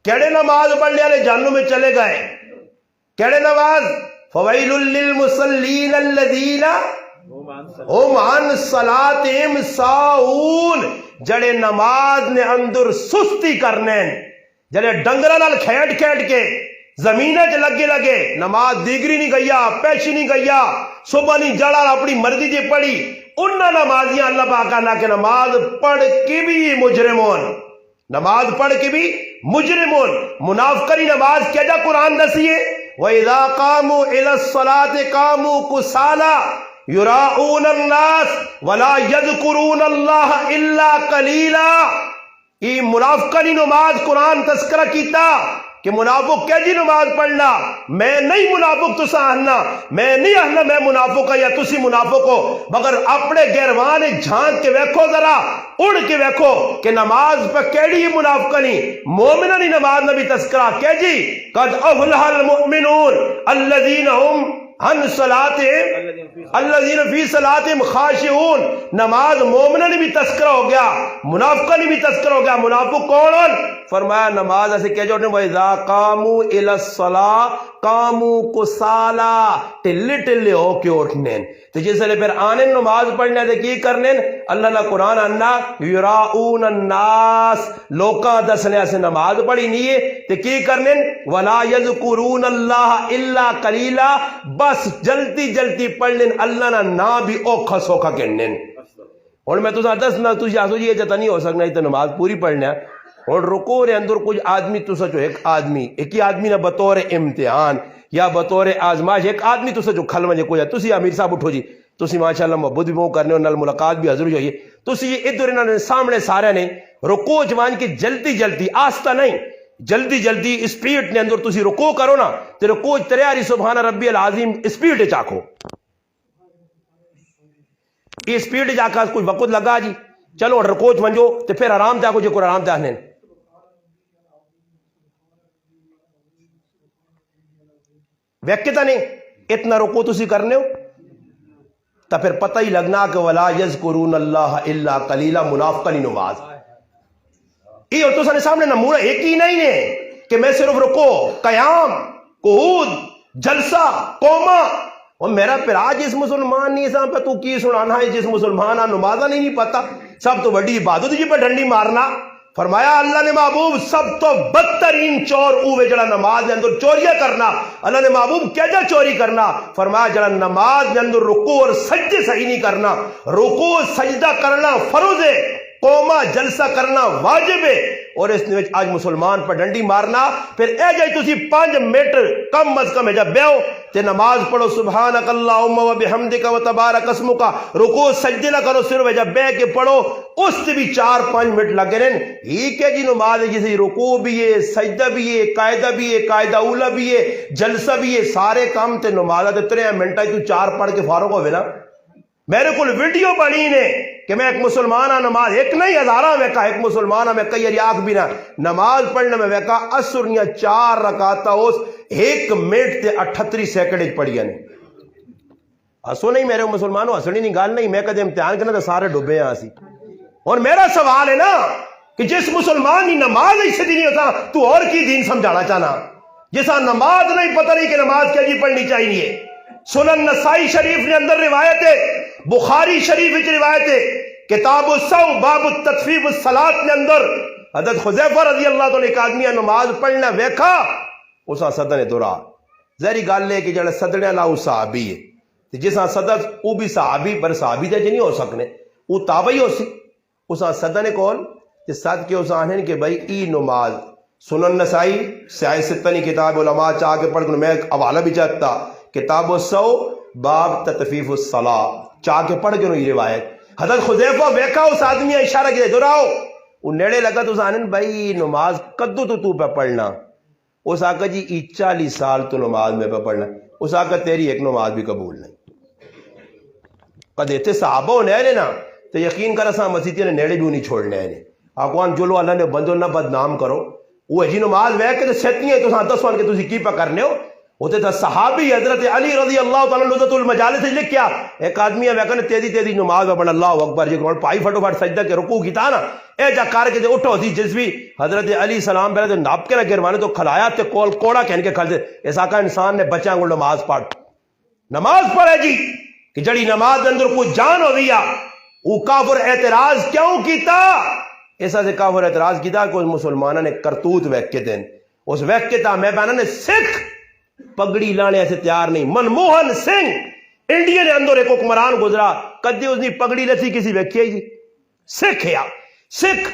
کیڑے نماز پڑھنے والے جہنم میں چلے گئے؟ کیڑے نماز؟ فویل للمصلین الذین هم عن صلاتهم ساہون. جڑے نماز نے اندر سستی کرنے, جڑے ڈنگرہ نال کھیٹ کے زمینہ چ لگے نماز دیگری نہیں گیا پیشی نہیں گیا صبح نہیں جڑا اپنی مرضی جی پڑھی انہاں نمازیاں اللہ پاک نہ کہ نماز پڑھ کے بھی مجرمون, نماز پڑھ کے بھی مجرمون. منافقی نماز کیا جا قرآن دسیے وَإِذَا قَامُوا إِلَى الصَّلَاةِ قَامُوا كُسَالَىٰ يُرَاءُونَ النَّاسَ وَلَا يَذْكُرُونَ اللَّهَ إِلَّا قَلِيلًا. یہ منافقی نماز قرآن تذکرہ کیتا کہ منافق کیا جی نماز پڑھنا. میں نہیں منافق تسا آہنا, میں نہیں آہنا میں منافق ہوں یا تسی منافق ہو, مگر اپنے گیروان جھانک کے ویکھو ذرا اڑ کے ویکھو کہ نماز پہ کیڑی منافق نہیں. مومنہ نہیں نماز نبی تذکرہ کہ جی قد افلح المؤمنون الذین هم عن صلاتهم الذین فی صلاتهم خاشعون. نماز مومنہ نے بھی تذکرہ ہو گیا منافقہ نے بھی تذکرہ ہو گیا. منافق کون؟ فرمایا نماز ایسے کیا جو وَإِذَا قَامُوا إِلَى الصَّلَاةِ قَامُوا كُسَالَىٰ ٹلے ہو کے اٹھنے. تو جس لئے پھر آنے نماز پڑھنے دے کی کرنے اللہ نے قرآن آنا یراؤن الناس لوکاں دسنے سے نماز پڑھی نہیں ہے تو کی کرنے وَلَا يَذْكُرُونَ اللَّهَ إِلَّا قَلِيلًا بس جلدی پڑھ لیں اللہ نہ بھی اوکھا سوکھا کہنے. اور میں تو دس نہ تجھے آسو جی یہ جتا نہیں ہو سکنا تو نماز پوری پڑھنا ہے اور رکوع دے اندر کچھ آدمی تو سچو ایک ہی آدمی نہ بطور امتحان یا بطور آزمائش ایک آدمی تو سچو کھل ونجے کو جائے تسی امیر صاحب اٹھو جی تسی ماشاءاللہ محبت بھی بہت کرنے اور نال ملاقات بھی حضور ہوئی تسی یہ ادھر انہوں نے سامنے سارے نے رکوع جوان کی جلدی آستہ نہیں جلدی اسپیڈ نے اندر تسی رکوع کرو نا تے رکوع تریاری سبحان ربی العظیم اسپیڈ چاکو یہ اسپیڈ چاکا کوئی وقت لگا جی چلو رکوع ونجو تے پھر آرام چاکو جے کوئی آرام چاہنے ویکتا نہیں اتنا رکوع تسی کرنے ہو تا پھر پتہ ہی لگنا کہ ولا یذکرون اللہ الا قلیلا منافقانی نماز یہ اور تو سارے سامنے نمونہ ایک ہی نہیں ہے کہ میں صرف رکوع قیام قعود جلسہ قومہ اور میرا پھر آج اس مسلمان نہیں سام پہ تو کی سنانا ہے جس مسلمان نمازہ نہیں پتا سب تو بڑی عبادت جی پہ ڈنڈی مارنا فرمایا اللہ نے محبوب سب تو بدترین چور اوے جڑا نماز دے اندر چوریاں کرنا اللہ نے محبوب کیا جا چوری کرنا فرمایا جڑا نماز دے اندر رکوع اور سجدے صحیح نہیں کرنا رکوع سجدہ کرنا فرض ہے قومہ جلسہ کرنا واجب ہے اور اس نے آج مسلمان پر ڈنڈی مارنا پھر اے جائے تسی 5 منٹ کم از کم ہے جب بیو تے نماز پڑھو سبحانک اللہم و بحمدک و تبارک اسمک رکوع سجدے نہ کرو صرف جب بے کے پڑھو اس سے بھی 4-5 منٹ لگے رہن یہ کیا جی نماز ہے جسے رکوع بھی ہے سجدہ بھی ہے قاعدہ اولا بھی ہے جلسہ بھی ہے سارے کام تے نماز تے 3 منٹ تو 4 پڑھ کے فارغ ہوئے نا میرے کو ویڈیو بنی نے کہ میں ایک مسلمان نماز ایک نہیں ہزارہ میں کہا ایک مسلمان میں کئی ریاک بھی نہ نماز پڑھنے میں ویکا اسرنیا 4 رکعتہ اس 1 منٹ تے 38 سیکنڈ پڑھی نے ہسو نہیں میرے مسلمانوں ہسنی نہیں گال نہیں میں کدے امتحان کرنا تو سارے ڈوبے ہیں آسی اور میرا سوال ہے نا کہ جس مسلمان کی نماز نہیں سیدھی نہیں ہوتا تو اور کی دین سمجھانا چاہنا جیسا نماز نہیں پتہ نہیں کہ نماز کیا جی پڑھنی چاہیے سنن نسائی شریف نے اندر روایت ہے بخاری شریف وچ روایت ہے کتاب الصوم باب التطفیف الصلاۃ نے اندر حضرت حذیفہ رضی اللہ تعالی ایک آدمی نماز پڑھنا ویکھا اسا صدنے دورا ظاہری گل ہے کہ جڑا صدنے والا وہ صحابی ہے تے جسا صدق وہ بھی صحابی پر صحابی تے نہیں ہو سکنے وہ تابعی ہو سی اسا صدنے کول تے صد کے اسا ہیں کہ بھائی ای نماز سنن نسائی سیاہ ستنی کتاب علماء چاہ کے پڑھ میں حوالہ بھی چاہتا کتاب الصوم باب تطفیف الصلاۃ چاہ کے پڑھ کے یہ روایت حضرت حذیفہ ویکھا اس آدمی اشارہ کیا دہراؤ وہ نیڑے لگا تو سانن بھائی نماز کدو تو پہ پڑھنا اس آقا جی 40 سال تو نماز میں پہ پڑھنا اس آقا تیری ایک نماز بھی قبول نہیں کدے تے صحابہ ہونے نا تو یقین کر اساں مسجد نے نیڑے بھی نہیں چھوڑنے ہیں آقوان جو لو اللہ نے بندو نہ بدنام کرو وہ جی نماز ویکھ کے سیتیاں تو ساں دسوان کے تسی کی پہ کرنے ہو ہوتے تھا صحابی حضرت علی رضی اللہ تعالیٰ لذت المجالس سے لکھ کیا ایک آدمی ہے ویکن تیزی نماز میں پڑھ اللہ اکبر جی کون پائی فٹو فٹ سجدہ کے رکوع کیتا نا اے جا کار کے اٹھو دی جزوی حضرت علی سلام پہلے تو ناپ کے نہ گروانے تو کھلایا تے کول کوڑا کہن کے کھل دے ایسا کا انسان نے بچہ کو نماز پڑھے جی کہ جڑی نماز اندر کوئی جان ہو گیا وہ کافر اعتراض کیوں کیتا ایسا سے کافر اعتراض کیتا کہ مسلمانوں نے کرتوت ویک کے دین اس ویک کے تا میں بہنا نے سکھ پگڑی لانے ایسے تیار نہیں منموہن سنگھ انڈیا نے اندر ایک حکمران گزرا کدی اس نے پگڑی لسی کسی ویکھی جی سکھ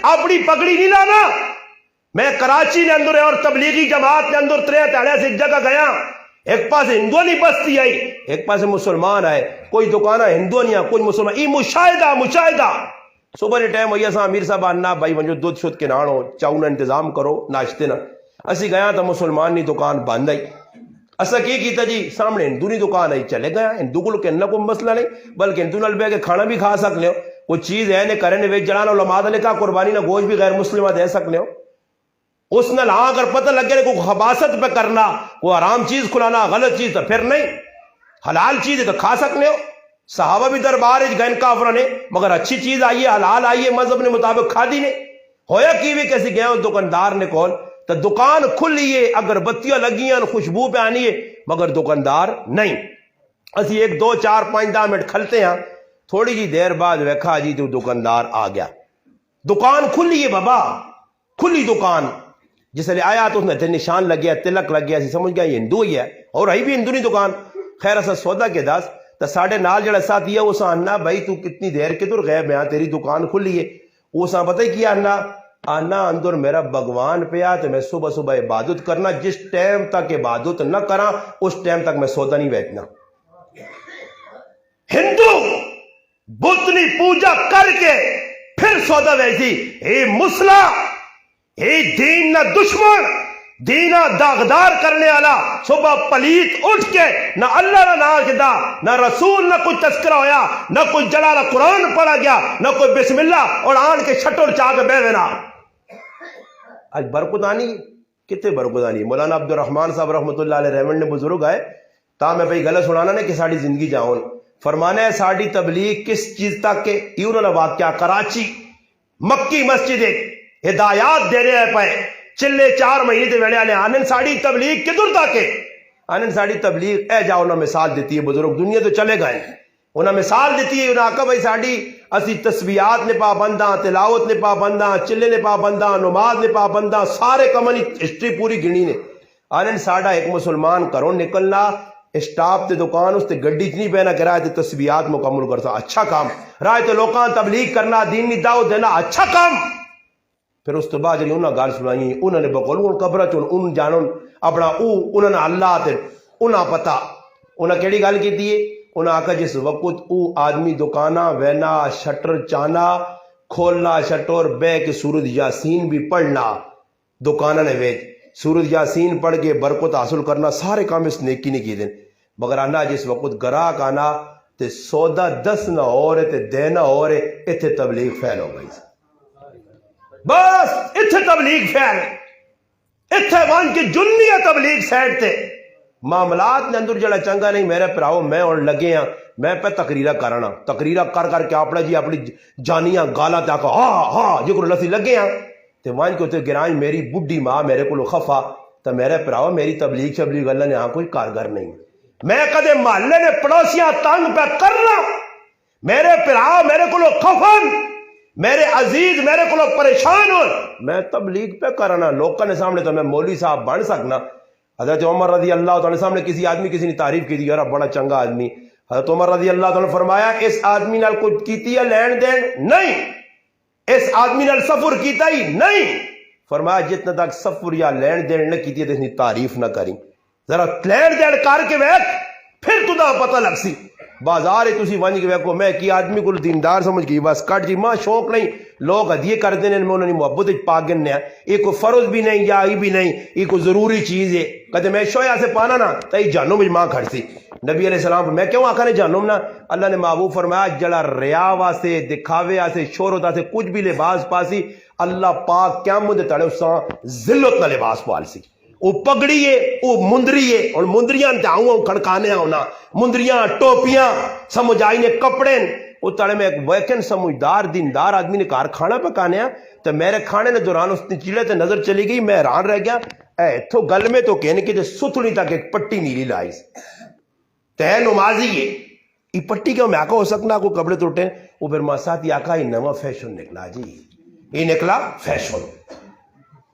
اپنی پگڑی نہیں لانا میں کراچی نے اندر اور تبلیغی جماعت نے اندر 3 تاڑے سے ایک جگہ گیا ایک پاس ہندو نہیں بستی آئی ایک پاس مسلمان آئے کوئی دکانہ ہندو نہیں کوئی مسلمان ای مشاہدہ صبح نے ٹائم ہوئی اساں امیر صاحب آنا بھائی منجو دودھ شد کے نانو چاؤ نہ انتظام کرو ناشتے نہ اسی گیا تو مسلمان نہیں دکان بند آئی اسا کی کیتا جی سامنے ہندو نہیں دکان آئی چلے گیا ہندو کو کہنا کوئی مسئلہ نہیں بلکہ ہندو نال بے کے کھانا بھی کھا سکنے ہو کوئی چیز ہے نے کرنے ویچ جڑانا علماء نے کہا قربانی نہ گوشت بھی غیر مسلمہ دے سکنے ہو اس نال ہاں اگر پتہ لگ گیا کوئی خباثت پہ کرنا کوئی حرام چیز کھلانا غلط چیز تو پھر نہیں حلال چیز ہے تو کھا سکنے ہو صحابہ بھی دربار گئن کافروں نے مگر اچھی چیز آئیے حلال آئیے مذہب نے مطابق کھا دی نے ہویا کی بھی کیسی گیا دکاندار نے کول تو دکان کھلیے اگربتیاں لگیاں خوشبو پہ آنی ہے مگر دکاندار نہیں اسی 1 2 4 5 10 منٹ کھلتے ہیں تھوڑی جی دیر بعد ویکھا جی تو دکاندار آ گیا دکان کھلی ہے بابا کھلی دکان جس لئے آیا تو اس نے نشان لگ گیا تلک لگ گیا اسی سمجھ گیا یہ ہندو ہی ہے اور رہی بھی ہندو نہیں دکان خیر اسا سودا کے دس تو ساڑھے نال جڑا ساتھ یہ اسا اننا بھائی تو کتنی دیر کے تو غیب ہے تیری دکان کھلی ہے اسا پتہ ہی کیا اننا آنا اندر میرا بھگوان پیا تو میں صبح صبح عبادت کرنا، جس ٹائم تک عبادت نہ کرا اس ٹائم تک میں سودا نہیں بیچنا۔ ہندو بتنی پوجا کر کے پھر سودا بیچی، اے مسلا اے دین نہ دشمن، دینا داغدار کرنے والا، صبح پلیت اٹھ کے نہ اللہ نہ ناجدہ نہ رسول نہ کوئی تذکرہ ہویا، نہ کوئی جلال قرآن پڑھا گیا، نہ کوئی بسم اللہ اور آن کے شٹر چاہ کے بے دینا۔ آج برکت آنی کتنے برکت آنی؟ مولانا عبد الرحمن صاحب رحمۃ اللہ علیہ رحمن نے بزرگ آئے تا میں بھائی گلت سنانا نے کہ ساری زندگی جاؤں، فرمانا ہے ساری تبلیغ کس چیز تک کہ انہوں نے واقعہ کراچی مکی مسجد ہدایات دے رہے ہیں پائے چلے 4 مہینے دے ویلے آنے آنن ساڑی تبلیغ کدھر تک ہے؟ آنن ساڑی تبلیغ اے جاؤ انہوں مثال دیتی ہے، بزرگ دنیا تو چلے گئے، انہوں مثال دیتی ہے، انہوں نے کہا بھائی ساڑی اسی تسبیحات نے پابنداں، تلاوت نے پابنداں، چلے نے پابنداں، نماز نے پابنداں، سارے کمانی ہسٹری پوری گنی نے۔ آنن ساڑا ایک مسلمان کروں نکلنا اسٹاپ تے دکان اس تے گڈی چ نہیں پہنا کہ رائے تے تسبیحات مکمل کرتا، اچھا کام، رائے تے لوکاں تبلیغ کرنا، دینی دعوت دینا، اچھا کام۔ پھر اس تو بعد جی انہوں نے گال سنائی، انہوں نے بقول ان قبرہ چون ان جانون اپنا انہوں نے اللہ تے انہوں پتا انہوں کیڑی گال کی دیئے، انہوں آکا جس وقت آدمی دکانہ وینا شٹر چانا کھولنا شٹر بے کے سورت یاسین بھی پڑھنا، دکانہ نے ویچ سورت یاسین پڑھ کے برکت حاصل کرنا، سارے کام اس نیکی نے کی دیں، مگر آنا جس وقت گراک آنا تے سودا 10 نہ ہو رہے تے دینا ہو رہے، اتھے تبلیغ فیل ہو گئی، بس اتھے تبلیغ فیل، اتھے وان کی جنیہ تبلیغ سیٹ تے معاملات نے اندر جڑا چنگا نہیں میرے پراؤ میں اور لگے ہیں میں پہ تقریرہ کرنا، تقریرہ کر کے اپنا جی اپنی جانیاں گالا تاکہ ہاں جی کو لسی لگے ہیں تے وان کے اتنے گرائیں میری بڈی ماں میرے کو خفا تو میرے پراؤ میری تبلیغ شبلیغ اللہ نے ہاں کوئی کارگر نہیں، میں کدے محلے نے پڑوسیاں تنگ پہ کرنا، میرے پراؤ میرے کو خفن، میرے عزیز میرے کو پریشان ہو، میں تبلیغ پہ کرنا لوگوں نے سامنے تو میں مولوی صاحب بن سکنا۔ حضرت عمر رضی اللہ تعالیٰ سامنے کسی آدمی کسی نے تعریف کی دی یار بڑا چنگا آدمی، حضرت عمر رضی اللہ تعالیٰ نے فرمایا اس آدمی نال کچھ کیتی ہے لین دین نہیں، اس آدمی نال سفر کیتا ہی نہیں، فرمایا جتنا تک سفر یا لین دین نہ کیتی ہے تو اس نے تعریف نہ کری، ذرا لین دین کر کے ویک پھر تو دا پتہ لگ سی، بازار ہے تسی ونج کے ویکو میں کی آدمی کو دیندار سمجھ گئی بس کٹ جی ماں شوق نہیں، لوگ ہدیے کر دینے میں انہوں نے محبت پاک گننے ہیں، یہ کوئی فرض بھی نہیں یا ہی بھی نہیں، یہ کوئی ضروری چیز ہے، کہتے میں شویا سے پانا نا تو یہ جہنم میں ماں کھڑ سی، نبی علیہ السلام میں کیوں آکھا نے جہنم نا، اللہ نے محبوب فرمایا جڑا ریا واسے دکھاوے واسے شہرت واسے کچھ بھی لباس پاسی اللہ پاک قیامت دے تڑے اساں ذلت نہ لباس پال سی، وہ پگڑی ہے وہ مندری ہے، اور مندریاں داؤں کھڑکانے ہونا مندریاں ٹوپیاں سمجھ آئی نے کپڑے وہ تڑے میں ایک ویکن سمجھدار دیندار آدمی نے کار کھانا پکانے تو میرے کھانے نے دوران اس نے چیلے تے نظر چلی گئی، میں حیران رہ گیا، اے تو گل میں تو کہنے کی ستھڑی تک ایک پٹی نیلی لائی تے نمازی ہے یہ پٹی کیوں میں آکا ہو سکنا کوئی کپڑے توٹے، وہ پھر ماں ساتھ آکا یہ نواں فیشن نکلا جی، یہ نکلا فیشن،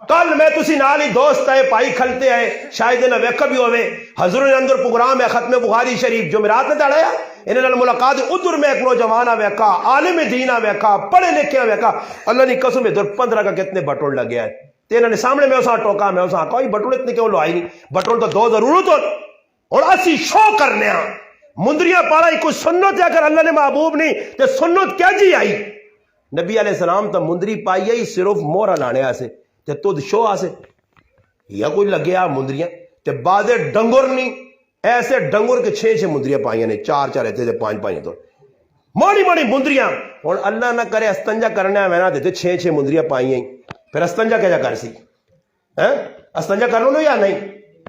کل میں تسی نالی دوست ہے پائی کھلتے ہیں شاید نہ ویکھا بھی ہوئے حضور نے اندر پروگرام ہے ختم بخاری شریف جمعرات نے داڑیا انہوں نے ملاقات ادھر میں ایک نوجوانہ ویکھا عالم دینہ ویکھا پڑھے لکھے ویکھا، اللہ نے قسم ادھر 15 کا کتنے بٹول لگے ہیں تے انہوں نے سامنے میں اساں ٹوکا میں اساں کوئی بٹول اتنے کیوں لوائی نہیں، بٹول تو 2 ضرورت ہو اور اسی شو کرنے ہیں مندریاں پاڑا ہی کوئی سنت ہے اگر اللہ نے محبوب نہیں تے سنت کیا جی آئی، نبی علیہ السلام تو مندری پائی ہی صرف مورا لانے آسے تے تو شو آسے یا کوئی لگے آ مندریاں تے بعد ڈنگر نہیں ایسے ڈنگر کے 6 مندریاں پائیاں نے 4 رہتے تھے 5 تو ماڑی ماڑی مندریاں، اور اللہ نہ کرے استنجا کرنے میں نہ دیتے 6 مندریاں پائیاں پھر استنجا کیا کر سی استنجا کر لو یا نہیں،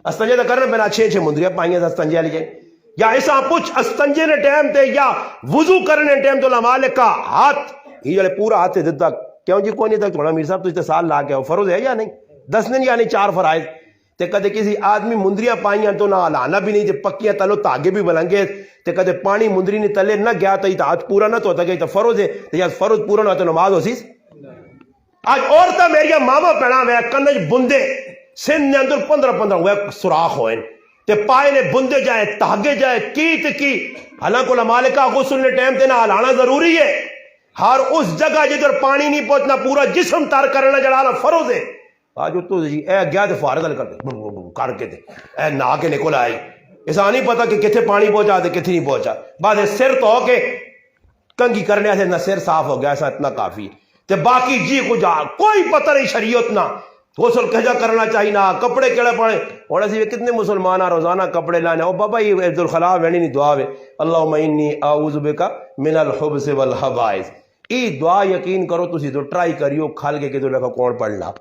استنجا تو کرنے بنا 6 مندریاں پائیاں استنجا لیجئے یا ایسا پوچھ استنجے نے ٹائم تے یا وضو کرنے ٹائم تو لمالک کا ہاتھ یہ جڑے پورا ہاتھ دیتا کیوں جی کوئی نہیں تھا تھوڑا میر صاحب تو سال لا کے ہو فرض ہے یا نہیں 10 دن یا نہیں 4 فرائض تے کدے کسی آدمی مندریاں پائیاں تو نہ لانا بھی نہیں تے پکیاں تلو تاگے بھی بلنگے تے کدے پانی مندری نے تلے نہ گیا تو ہاتھ پورا نہ تو ہوتا گیا تو فرض ہے تے یا فرض پورا نہ ہوتا نماز ہو سیس آج عورتیں میری ماما پڑھا ہوئے کنج بندے سن نے اندر 15 ہوئے سوراخ ہوئے تے پائے نے بندے جائے تاگے جائے کی تے کی حالانکہ مالکہ غسل نے ٹائم تے نہ لانا ضروری ہے، ہر اس جگہ جدھر پانی نہیں پہنچنا پورا جسم تر کرنا جڑانا فروز ہے. آج تو جی اے گیا تو فارغ کر کے اے نہ کے نکل آئی. ایسا نہیں پتا کہ کتنے پانی پہنچا دے کتنے نہیں پہنچا. بعد سر تو ہو کے کنگھی کرنے سے نہ سر صاف ہو گیا ایسا اتنا کافی. تے باقی جی کچھ کوئی پتہ نہیں شریعت نہ غسل کہجا کرنا چاہیے نہ کپڑے کیڑے پڑے. اور ایسے کتنے مسلمان روزانہ کپڑے لانے. او بابا یہ عبد الخلا وینی نہیں دعا ہے اللہم انی اعوذ بک من الخبث والخبائث. ای دعا یقین کرو تسی تو ٹرائی کریو کھال کے تو لکھا کون پڑھنا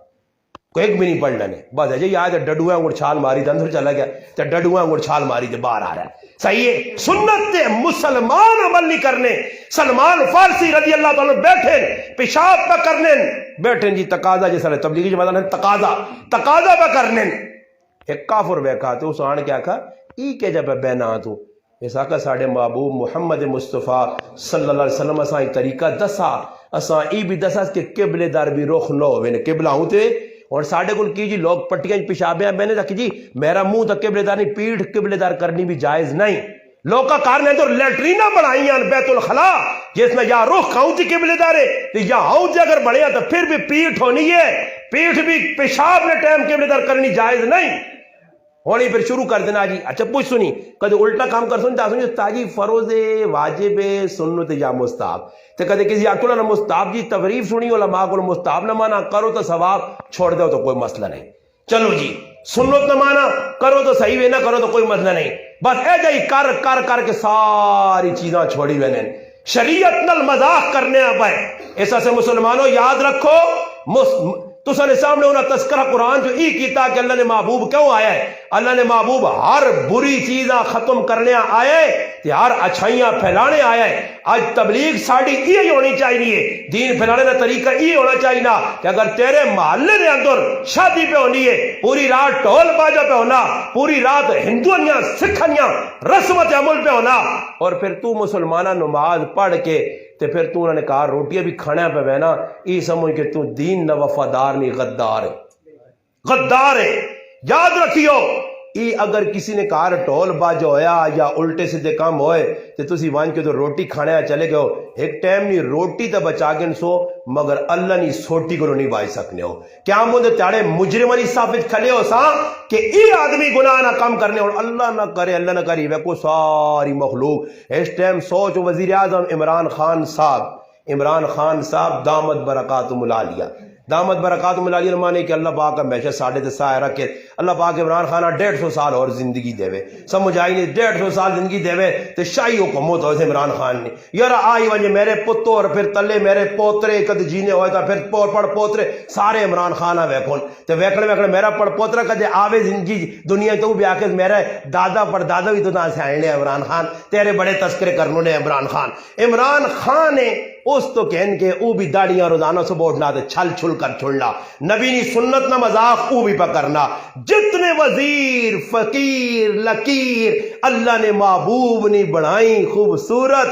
کوئی ایک بھی نہیں پڑھنا نے. بس ہے جی یاد ہے ڈڈویں انگڑ چھال ماری تو اندر چلا گیا تو ڈڈویں انگڑ چھال ماری تو باہر آ رہا ہے. صحیح ہے سنت تے مسلمان عمل نہیں کرنے. سلمان فارسی رضی اللہ تعالیٰ بیٹھے پیشاب پہ کرنے بیٹھے جی تقاضا جس طرح تبلیغی جماعت نے تقاضا پہ کرنے. ایک کافر بیٹھا تو اس آن کیا کہا ای کہ جب بینا تو ایسا کہ ساڑھے محبوب محمد مصطفیٰ صلی اللہ علیہ وسلم اساں ایک طریقہ دسا اساں ای بھی دسا کہ قبلے دار بھی رخ نہ ہوئے قبلہ ہوں تے. اور ساڑھے کل کی جی لوگ پٹیاں پیشابیاں میں نے کہا کہ جی میرا منہ تک قبلے دار نہیں پیٹھ قبلے دار کرنی بھی جائز نہیں. لوگ کا کارنے تو لیٹرینہ بڑھائی ہیں بیت الخلا جس میں یا رخ کھاؤں تھی قبلے دارے یا ہاؤں تھی اگر بڑھیا تو پھر بھی پیٹھ ہونی ہے. پیٹھ بھی پیشاب نے ٹائم قبلے دار کرنی جائز نہیں ہونی. پھر شروع کر دینا جی اچھا پوچھ سنی کدے الٹا کام کر سنی تا سنی تاجی فروز واجب سنت یا مستحب تو کدے کسی آٹولا نہ مستحب جی تفریف سنی علماء کو مستحب نہ مانا کرو تو ثواب چھوڑ دو تو کوئی مسئلہ نہیں. چلو جی سنت نہ مانا کرو تو صحیح ہے نہ کرو تو کوئی مسئلہ نہیں. بس اے جائی کر کر کر کے ساری چیزاں چھوڑی ہوئے نے شریعت نل مذاق کرنے پائے. ایسا سے مسلمانوں یاد رکھو تو سارے سامنے انہاں تذکرہ قرآن جو ای کیتا کہ اللہ نے محبوب کیوں آیا ہے. اللہ نے محبوب ہر بری چیزاں ختم کرنے آیا ہے تے ہر اچھائیاں پھیلانے آیا ہے. آج تبلیغ ساڑی یہ ہونی چاہیے دین پھیلانے کا طریقہ یہ ہونا چاہیے نا کہ اگر تیرے محلے کے اندر شادی پہ ہونی ہے پوری رات ٹول باجا پہ ہونا پوری رات ہندوانیاں سکھنیاں رسمت عمل پہ ہونا اور پھر تو مسلمانہ نماز پڑھ کے تے پھر تو انہوں نے کہا روٹیاں بھی کھانا پہ بہنا ای سمجھ کے تو دین نہ وفادار نہیں غدار ہے. غدار ہے. یاد رکھیو ای اگر کسی نے کہا ٹول باج ہویا یا الٹے سیدھے کام ہوئے تو تسی وان کے تو روٹی کھانے چلے گئے ہو ایک ٹائم نہیں روٹی تو بچا کے سو مگر اللہ نہیں سوٹی کو نہیں بائی سکنے ہو. کیا مندے تیارے مجرمانی ثابت کھلے ہو سا کہ ای آدمی گناہ نہ کم کرنے اور اللہ نہ کرے اللہ نہ کری وہ کو ساری مخلوق اس ٹائم سوچ وزیر اعظم عمران خان صاحب دامت برکاتہم العالیہ دامت برکاتہم العالیہ مانے کہ اللہ پاک ہمیشہ ساڑھے تے سایہ رکھے. اللہ پاک عمران خانہ 150 سال اور زندگی دے وے سمجھ آئی نہیں 150 سال زندگی دے وے تے شاہی حکومت ہوئے عمران خان نے یار آئی وجہ میرے پتو اور پھر تلے میرے پوترے کد جینے ہوئے تھا پھر پڑ پوترے سارے عمران خانہ ویکھون تے ویکھنے میرا پڑ پوترا کدے آوے زندگی دنیا تو بھی آکے میرا دادا پڑ دادا بھی تو نہ سے آئے عمران خان تیرے بڑے تذکرے کرنوں نے عمران خان نے اس تو کہن کے او بھی داڑیاں روزانہ صبح اٹھنا تے چھل چھل کر چھوڑنا نبی نی سنت نہ مذاق او بھی پکرنا. جتنے وزیر فقیر لکیر اللہ نے محبوب نہیں بڑھائی خوبصورت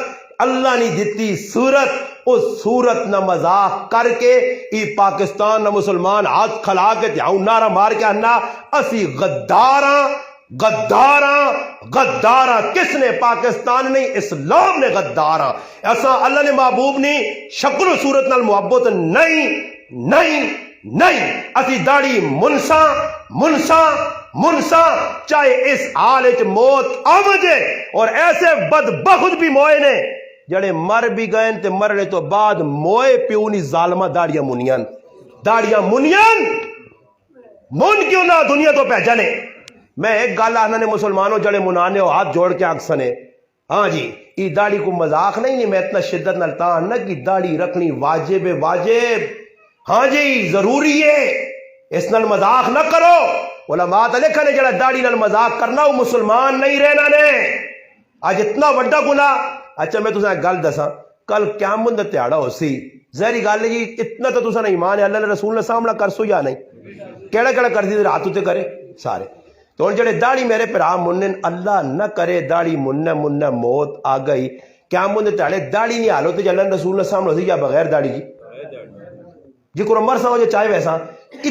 اللہ نے دیتی صورت اس صورت نہ مذاق کر کے ای پاکستان نہ مسلمان ہاتھ کھلا کے تیاؤں نعرہ مار کے انا اسی غداراں کس نے پاکستان نہیں اسلام نے غداراں ایسا اللہ نے محبوب نہیں شکل و صورت نال محبت نہیں اسی داڑی منسا چاہے اس حال وچ موت آوجے اور ایسے بدبخت بھی موئے نے جڑے مر بھی گئے تے مرنے تو بعد موئے پیونی ظالمہ داڑیاں منیان من کیوں نہ دنیا تو پہچانے. میں ایک گل آنا نے مسلمانوں جڑے منانے ہو ہاتھ جوڑ کے آکسنے ہاں جی ای داڑھی کو مذاق نہیں میں اتنا شدت نلتا نہ کہ داڑھی رکھنی واجب ہاں جی ضروری ہے اس نال مذاق نہ کرو. علماء تے لکھا نے جڑا داڑھی نال مذاق کرنا وہ مسلمان نہیں رہنا نے آج اتنا وڈا گناہ. اچھا میں تساں گل دساں کل قیامت دا تہاڑا ہو سی ظاہری گل ہے جی اتنا تو تساں ایمان ہے اللہ نے رسول نے سامنا کر سو یا نہیں کیڑا کر دی رات تے کرے سارے تو جڑے داڑھی میرے پرا منن اللہ نہ کرے داڑھی من موت آ گئی قیامت دے تہاڑے داڑھی نہیں حالو تے اللہ رسول نے سامنے سی یا بغیر داڑھی جی کو مر سمجھے چاہے ویسا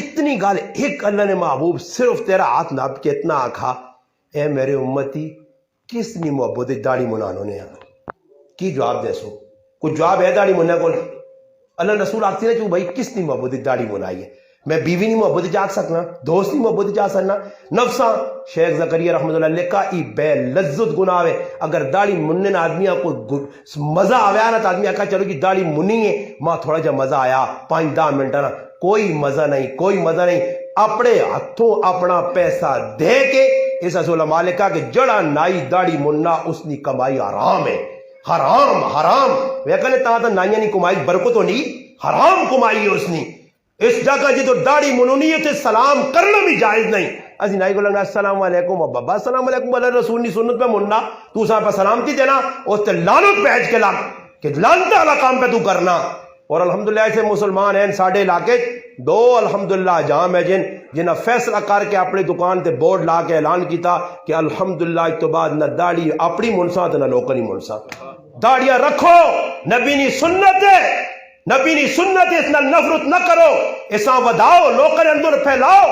اتنی گل ایک اللہ نے محبوب صرف تیرا ہاتھ ناپ کے اتنا آکھا اے میرے امتی کس نی محبت داڑھی منانو نے کی جواب دے سو کوئی جواب ہے داڑھی منہ کو؟ اللہ رسول آختی ہے کہ بھائی کس نے محبت داڑھی منائی ہے؟ میں بیوی نہیں محبت جا سکنا، دوست نہیں محبت جا سکنا، نفساں شیخ زکریا رحمۃ اللہ علیہ کا ای بے لذت گناہ ہے۔ اگر داڑھی منن آدمی کو مزہ آیا نا تو آدمی آکھا چلو جی داڑھی منی ہے ماں تھوڑا جا مزہ آیا 5-10 منٹ نا، کوئی مزہ نہیں، کوئی مزہ نہیں۔ اپنے ہاتھوں اپنا پیسہ دے کے اس علماء نے کہا کہ جڑا نائی داڑھی مننا اس نے کمائی حرام ہے، حرام حرام۔ وہ کہنے تا نائیاں نہیں کمائی برکت ہونی، حرام کمائی ہے اس نے۔ اس جگہ جی تو داڑھی منونی ہے تو سلام کرنا بھی جائز نہیں۔ اسی نائی کو لگنا السلام علیکم بابا السلام علیکم اللہ رسول نے سنت پہ مننا، تو صاحب پہ سلامتی دینا اس تے لعنت بھیج کے لگ کہ لعنت والا کام پہ تو کرنا۔ اور الحمدللہ ایسے مسلمان ہیں ساڑھے علاقے دو الحمدللہ جہاں میں جنہاں فیصلہ کر کے اپنی دکان تے بورڈ لا کے اعلان کیتا کہ الحمدللہ اس تو بعد نہ داڑھی اپنی منسا تے نہ لوکاں دی منسا۔ داڑیاں رکھو، نبی نی سنت ہے، نبی نی سنت ہے، اس نہ نفرت نہ کرو، اساں وداؤ لوکاں دے اندر پھیلاؤ،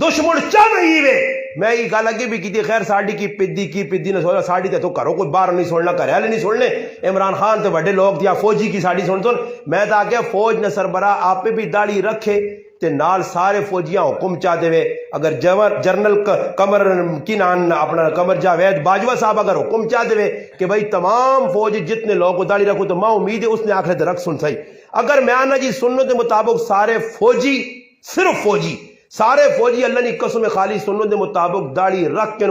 دشمن چاہ نہیں وے۔ میں یہ گل اگے بھی کی خیر ساڑی کی پدی نہ سوچا ساڑی تے تو کرو کوئی باہر نہیں سننا، گھر والے نہیں سننے، عمران خان تے بڑے لوگ یا فوجی کی ساڑی سن میں تو آگیا فوج نے سربراہ آپ بھی داڑھی رکھے تے نال سارے فوجیاں حکم چاہ دے وے۔ اگر جنرل قمر کی نان اپنا قمر جاوید باجوہ صاحب اگر حکم چاہ دے وے کہ بھائی تمام فوجی جتنے لوگ کو داڑھی رکھو تو ماں امید ہے اس نے آخر رکھ سن سہی۔ اگر میں آنا جی سنت کے مطابق سارے فوجی صرف فوجی سارے فوجی اللہ نے قسم خالی سنت کے مطابق داڑھی رکھ کے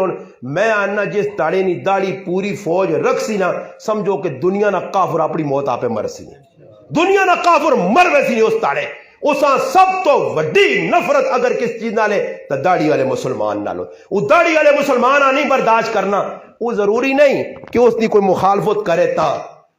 میں آنا جس داڑھی نہیں داڑھی پوری فوج رکھ سی نا سمجھو کہ دنیا نہ کافر اپنی موت آپ مر سی، دنیا نہ کافر مر ویسی نہیں اس تاڑے۔ اساں سب تو وڈی نفرت اگر کس چیز نہ لے تو داڑھی والے مسلمان نہ لو۔ وہ داڑھی والے مسلمان نہیں برداشت کرنا، وہ ضروری نہیں کہ اس نے کوئی مخالفت کرے تا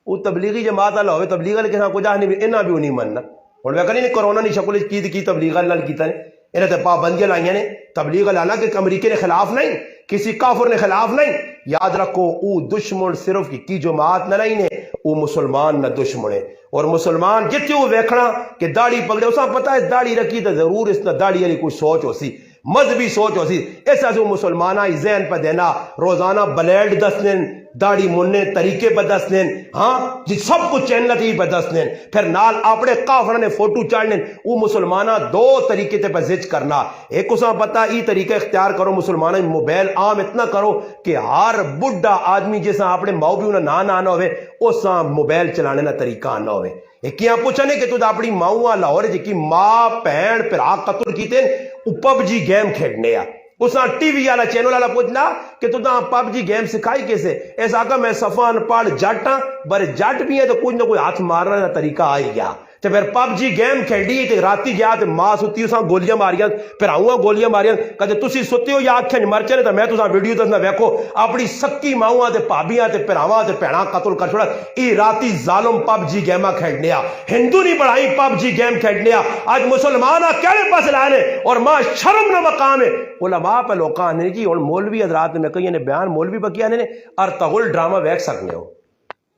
وہ تبلیغی جماعت والا ہوئے تبلیغ والے کہاں کچھ نہیں انہاں بھی نہیں مننا۔ اور میں کہنی کرونا نہیں شکل کی تبلیغ والے کیتا نے انہیں تے پابندیاں لائیاں نے تبلیغ والا کہ امریکہ نے خلاف نہیں، کسی کافر نے خلاف نہیں۔ یاد رکھو او دشمن صرف کی جماعت نہ نہیں نے، او مسلمان نہ دشمن ہے۔ اور مسلمان جتنے وہ ویکھنا کہ داڑھی پکڑے اساں پتہ ہے داڑھی رکھی تو ضرور اس نے داڑھی والی کوئی سوچ ہو سی، مذہبی سوچ ہو سی۔ ایسا سے مسلمانہ ذہن پہ دینا روزانہ بلیڈ دسنے داڑھی مننے طریقے پہ دسنے، ہاں جی سب کچھ چینل ٹی پہ دسنے، پھر نال اپنے کافروں نے فوٹو چاڑنے۔ وہ مسلمانہ دو طریقے تے پہ زج کرنا، ایک اساں پتہ ای طریقہ اختیار کرو مسلمانہ موبائل عام اتنا کرو کہ ہر بڈھا آدمی جیسا اپنے ماؤ بھی انہیں نہ ہوئے اساں موبائل چلانے نہ طریقہ نہ ہوئے۔ ایک کیا پوچھنے کہ تو اپنی ماؤں لاہور جی کی ماں بہن پھرا قتل کیتے وہ پب جی گیم کھیلنے آ اساں ٹی وی والا چینل والا پوچھنا کہ تو پب جی گیم سکھائی کیسے؟ ایسا آگا میں صفا ان پڑھ جٹ ہاں بڑے جٹ بھی ہیں تو کچھ نہ کوئی ہاتھ مارنا کا طریقہ آ ہی گیا۔ تو پھر پب جی گیم کھیلی تو راتی گیا تو ماں ستی اساں گولیاں ماریاں پھر آؤں گولیاں ماریاں کہتے تسی ستے ہو یا آنکھیں مرچے نے تو میں تساں ویڈیو دسنا ویکھو اپنی سکی ماؤں تے بھابیاں تے پھراواں تے بھیڑاں قتل کر چھوڑا۔ ای راتی ظالم پب جی گیما کھیلنے آ ہندو نہیں بڑھائی پب جی گیم کھیلنے آ آج مسلمان آ کہڑے پاس لانے اور ماں شرم نہ مقام ہے۔ علماء پہ لوکاں نے جی اور مولوی حضرات نے کئی نے بیان مولوی پہ کیا نے ارطغرل ڈرامہ ویکھ سکنے ہو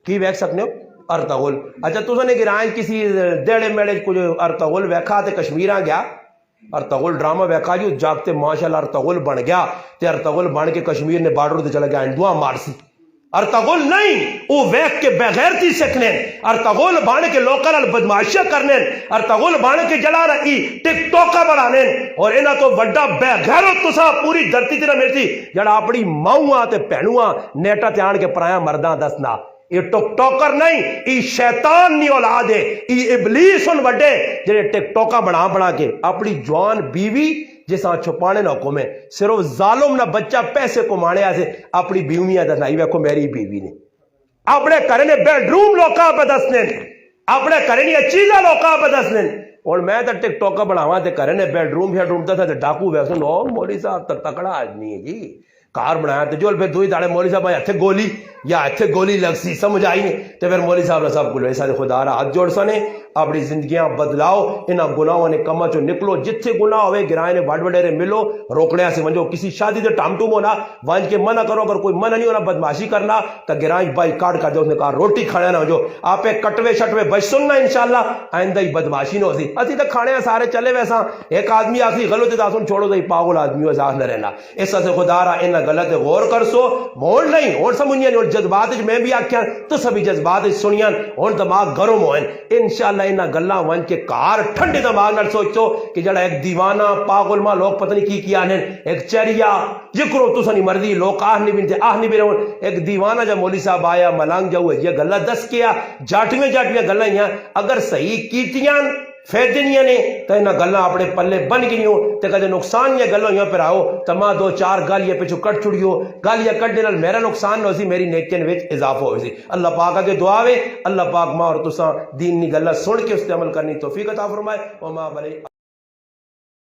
کی ویکھ سکنے ہو ارطغرل۔ اچھا تو نے گرائیں کسی دیڑے میڑے کچھ ارطغرل ویکھا تے کشمیراں گیا ارطغرل ڈرامہ ویکھا جی جاگتے ماشاءاللہ ارطغرل بن گیا تے ارطغرل بن کے کشمیر نے بارڈر تے چلا گیا ہندوآں مارسی۔ ارطغرل نہیں وہ ویکھ کے بغیرتی سکھنے، ارطغرل بن کے لوکاں نال بدماشیاں کرنے، ارطغرل بن کے جلا رہی ٹک ٹوکا بنانے اور انہاں تو بڑا بے غیرت تساں پوری دھرتی تے نہ ملتی جڑا اپنی ماؤں تے بہنواں نیٹا تے آن کے پرایا مرداں دسنا۔ یہ ٹک ٹوکر نہیں، یہ شیطان نہیں اولاد ہے، یہ ابلیس ان وڈے جڑے ٹک ٹوکا بنا کے اپنی جوان بیوی جیسا چھپانے نہ حکم ہے صرف ظالم نہ بچہ پیسے کو مانے ایسے اپنی بیویاں دسائی ویکھو میری بیوی نے اپنے گھر نے بیڈ روم لوکاں پہ دسنے اپنے گھر نے چیزاں لوکاں پہ دسنے اور میں تو ٹک ٹوکا بناواں تے گھر نے بیڈ روم دسا تے ڈاکو ویسے او مولوی صاحب تکڑا آدمی ہے جی کار بنایا تو جو پھر دوئی داڑے مولوی صاحب ہتھے گولی یا ہتھے گولی لگ سی سمجھ آئی نہیں تو پھر مولوی صاحب نے صاحب کو ایسا خدا رہا ہاتھ جوڑ سنے اپنی زندگیاں بدلاؤ انہاں گناہوں نے کما چو نکلو جتھے گناہ ہوئے گرائے نے بڑ وڈیرے ملو روکڑے سے ونجو کسی شادی دے ٹام ٹوم ہونا وانج کے منع کرو اگر کوئی منع نہیں ہونا بدماشی کرنا تو گرائیں بائی کاٹ کر دے اس نے کہا روٹی کھانے نہ جو آپ کٹوے شٹوے بچ سننا انشاءاللہ آئندہ ہی بدماشی نہ ہو سی اسی تو کھانے سارے چلے ویسا ایک آدمی آخری غلط داسن چھوڑو تو پاگل آدمی ہو نہ رہنا اس سے خدا رہا ان انہاں گلاں تے غور کرسو موڑ نہیں ہن سمجھیاں اور جذبات وچ میں بھی آکھیاں تو سبھی جذبات وچ سنیاں ہن دماغ گرم ہوئن انشاءاللہ انہاں گلاں ون کے کار ٹھنڈے دماغ نال سوچو کہ جڑا ایک دیوانہ پاگل ماں لوگ پتہ نہیں کی آنے ایک چریا جکرو تسانی مرضی لوگ آہ نہیں بنتے آہ نہیں بنتے ایک دیوانہ جب مولوی صاحب آیا ملانگ جاؤ یہ گلا دس کیا جاٹویں گلا یہاں اگر صحیح کیتیاں فائدے نہیں نے تو انہاں گلاں اپنے پلے بن گئیوں تے کدے نقصان یہ گلاں یہاں پر آؤ تو ماں دو چار گالیاں پچھو کٹ چھڑیو گالیاں کٹنے نال میرا نقصان نہ ہوسی میری نیکیاں وچ اضافہ ہوسی اللہ پاک اگے دعا وے اللہ پاک ماں اور تساں دین نی گلاں سن کے اس تے عمل کرنی توفیق عطا فرمائے وما بلی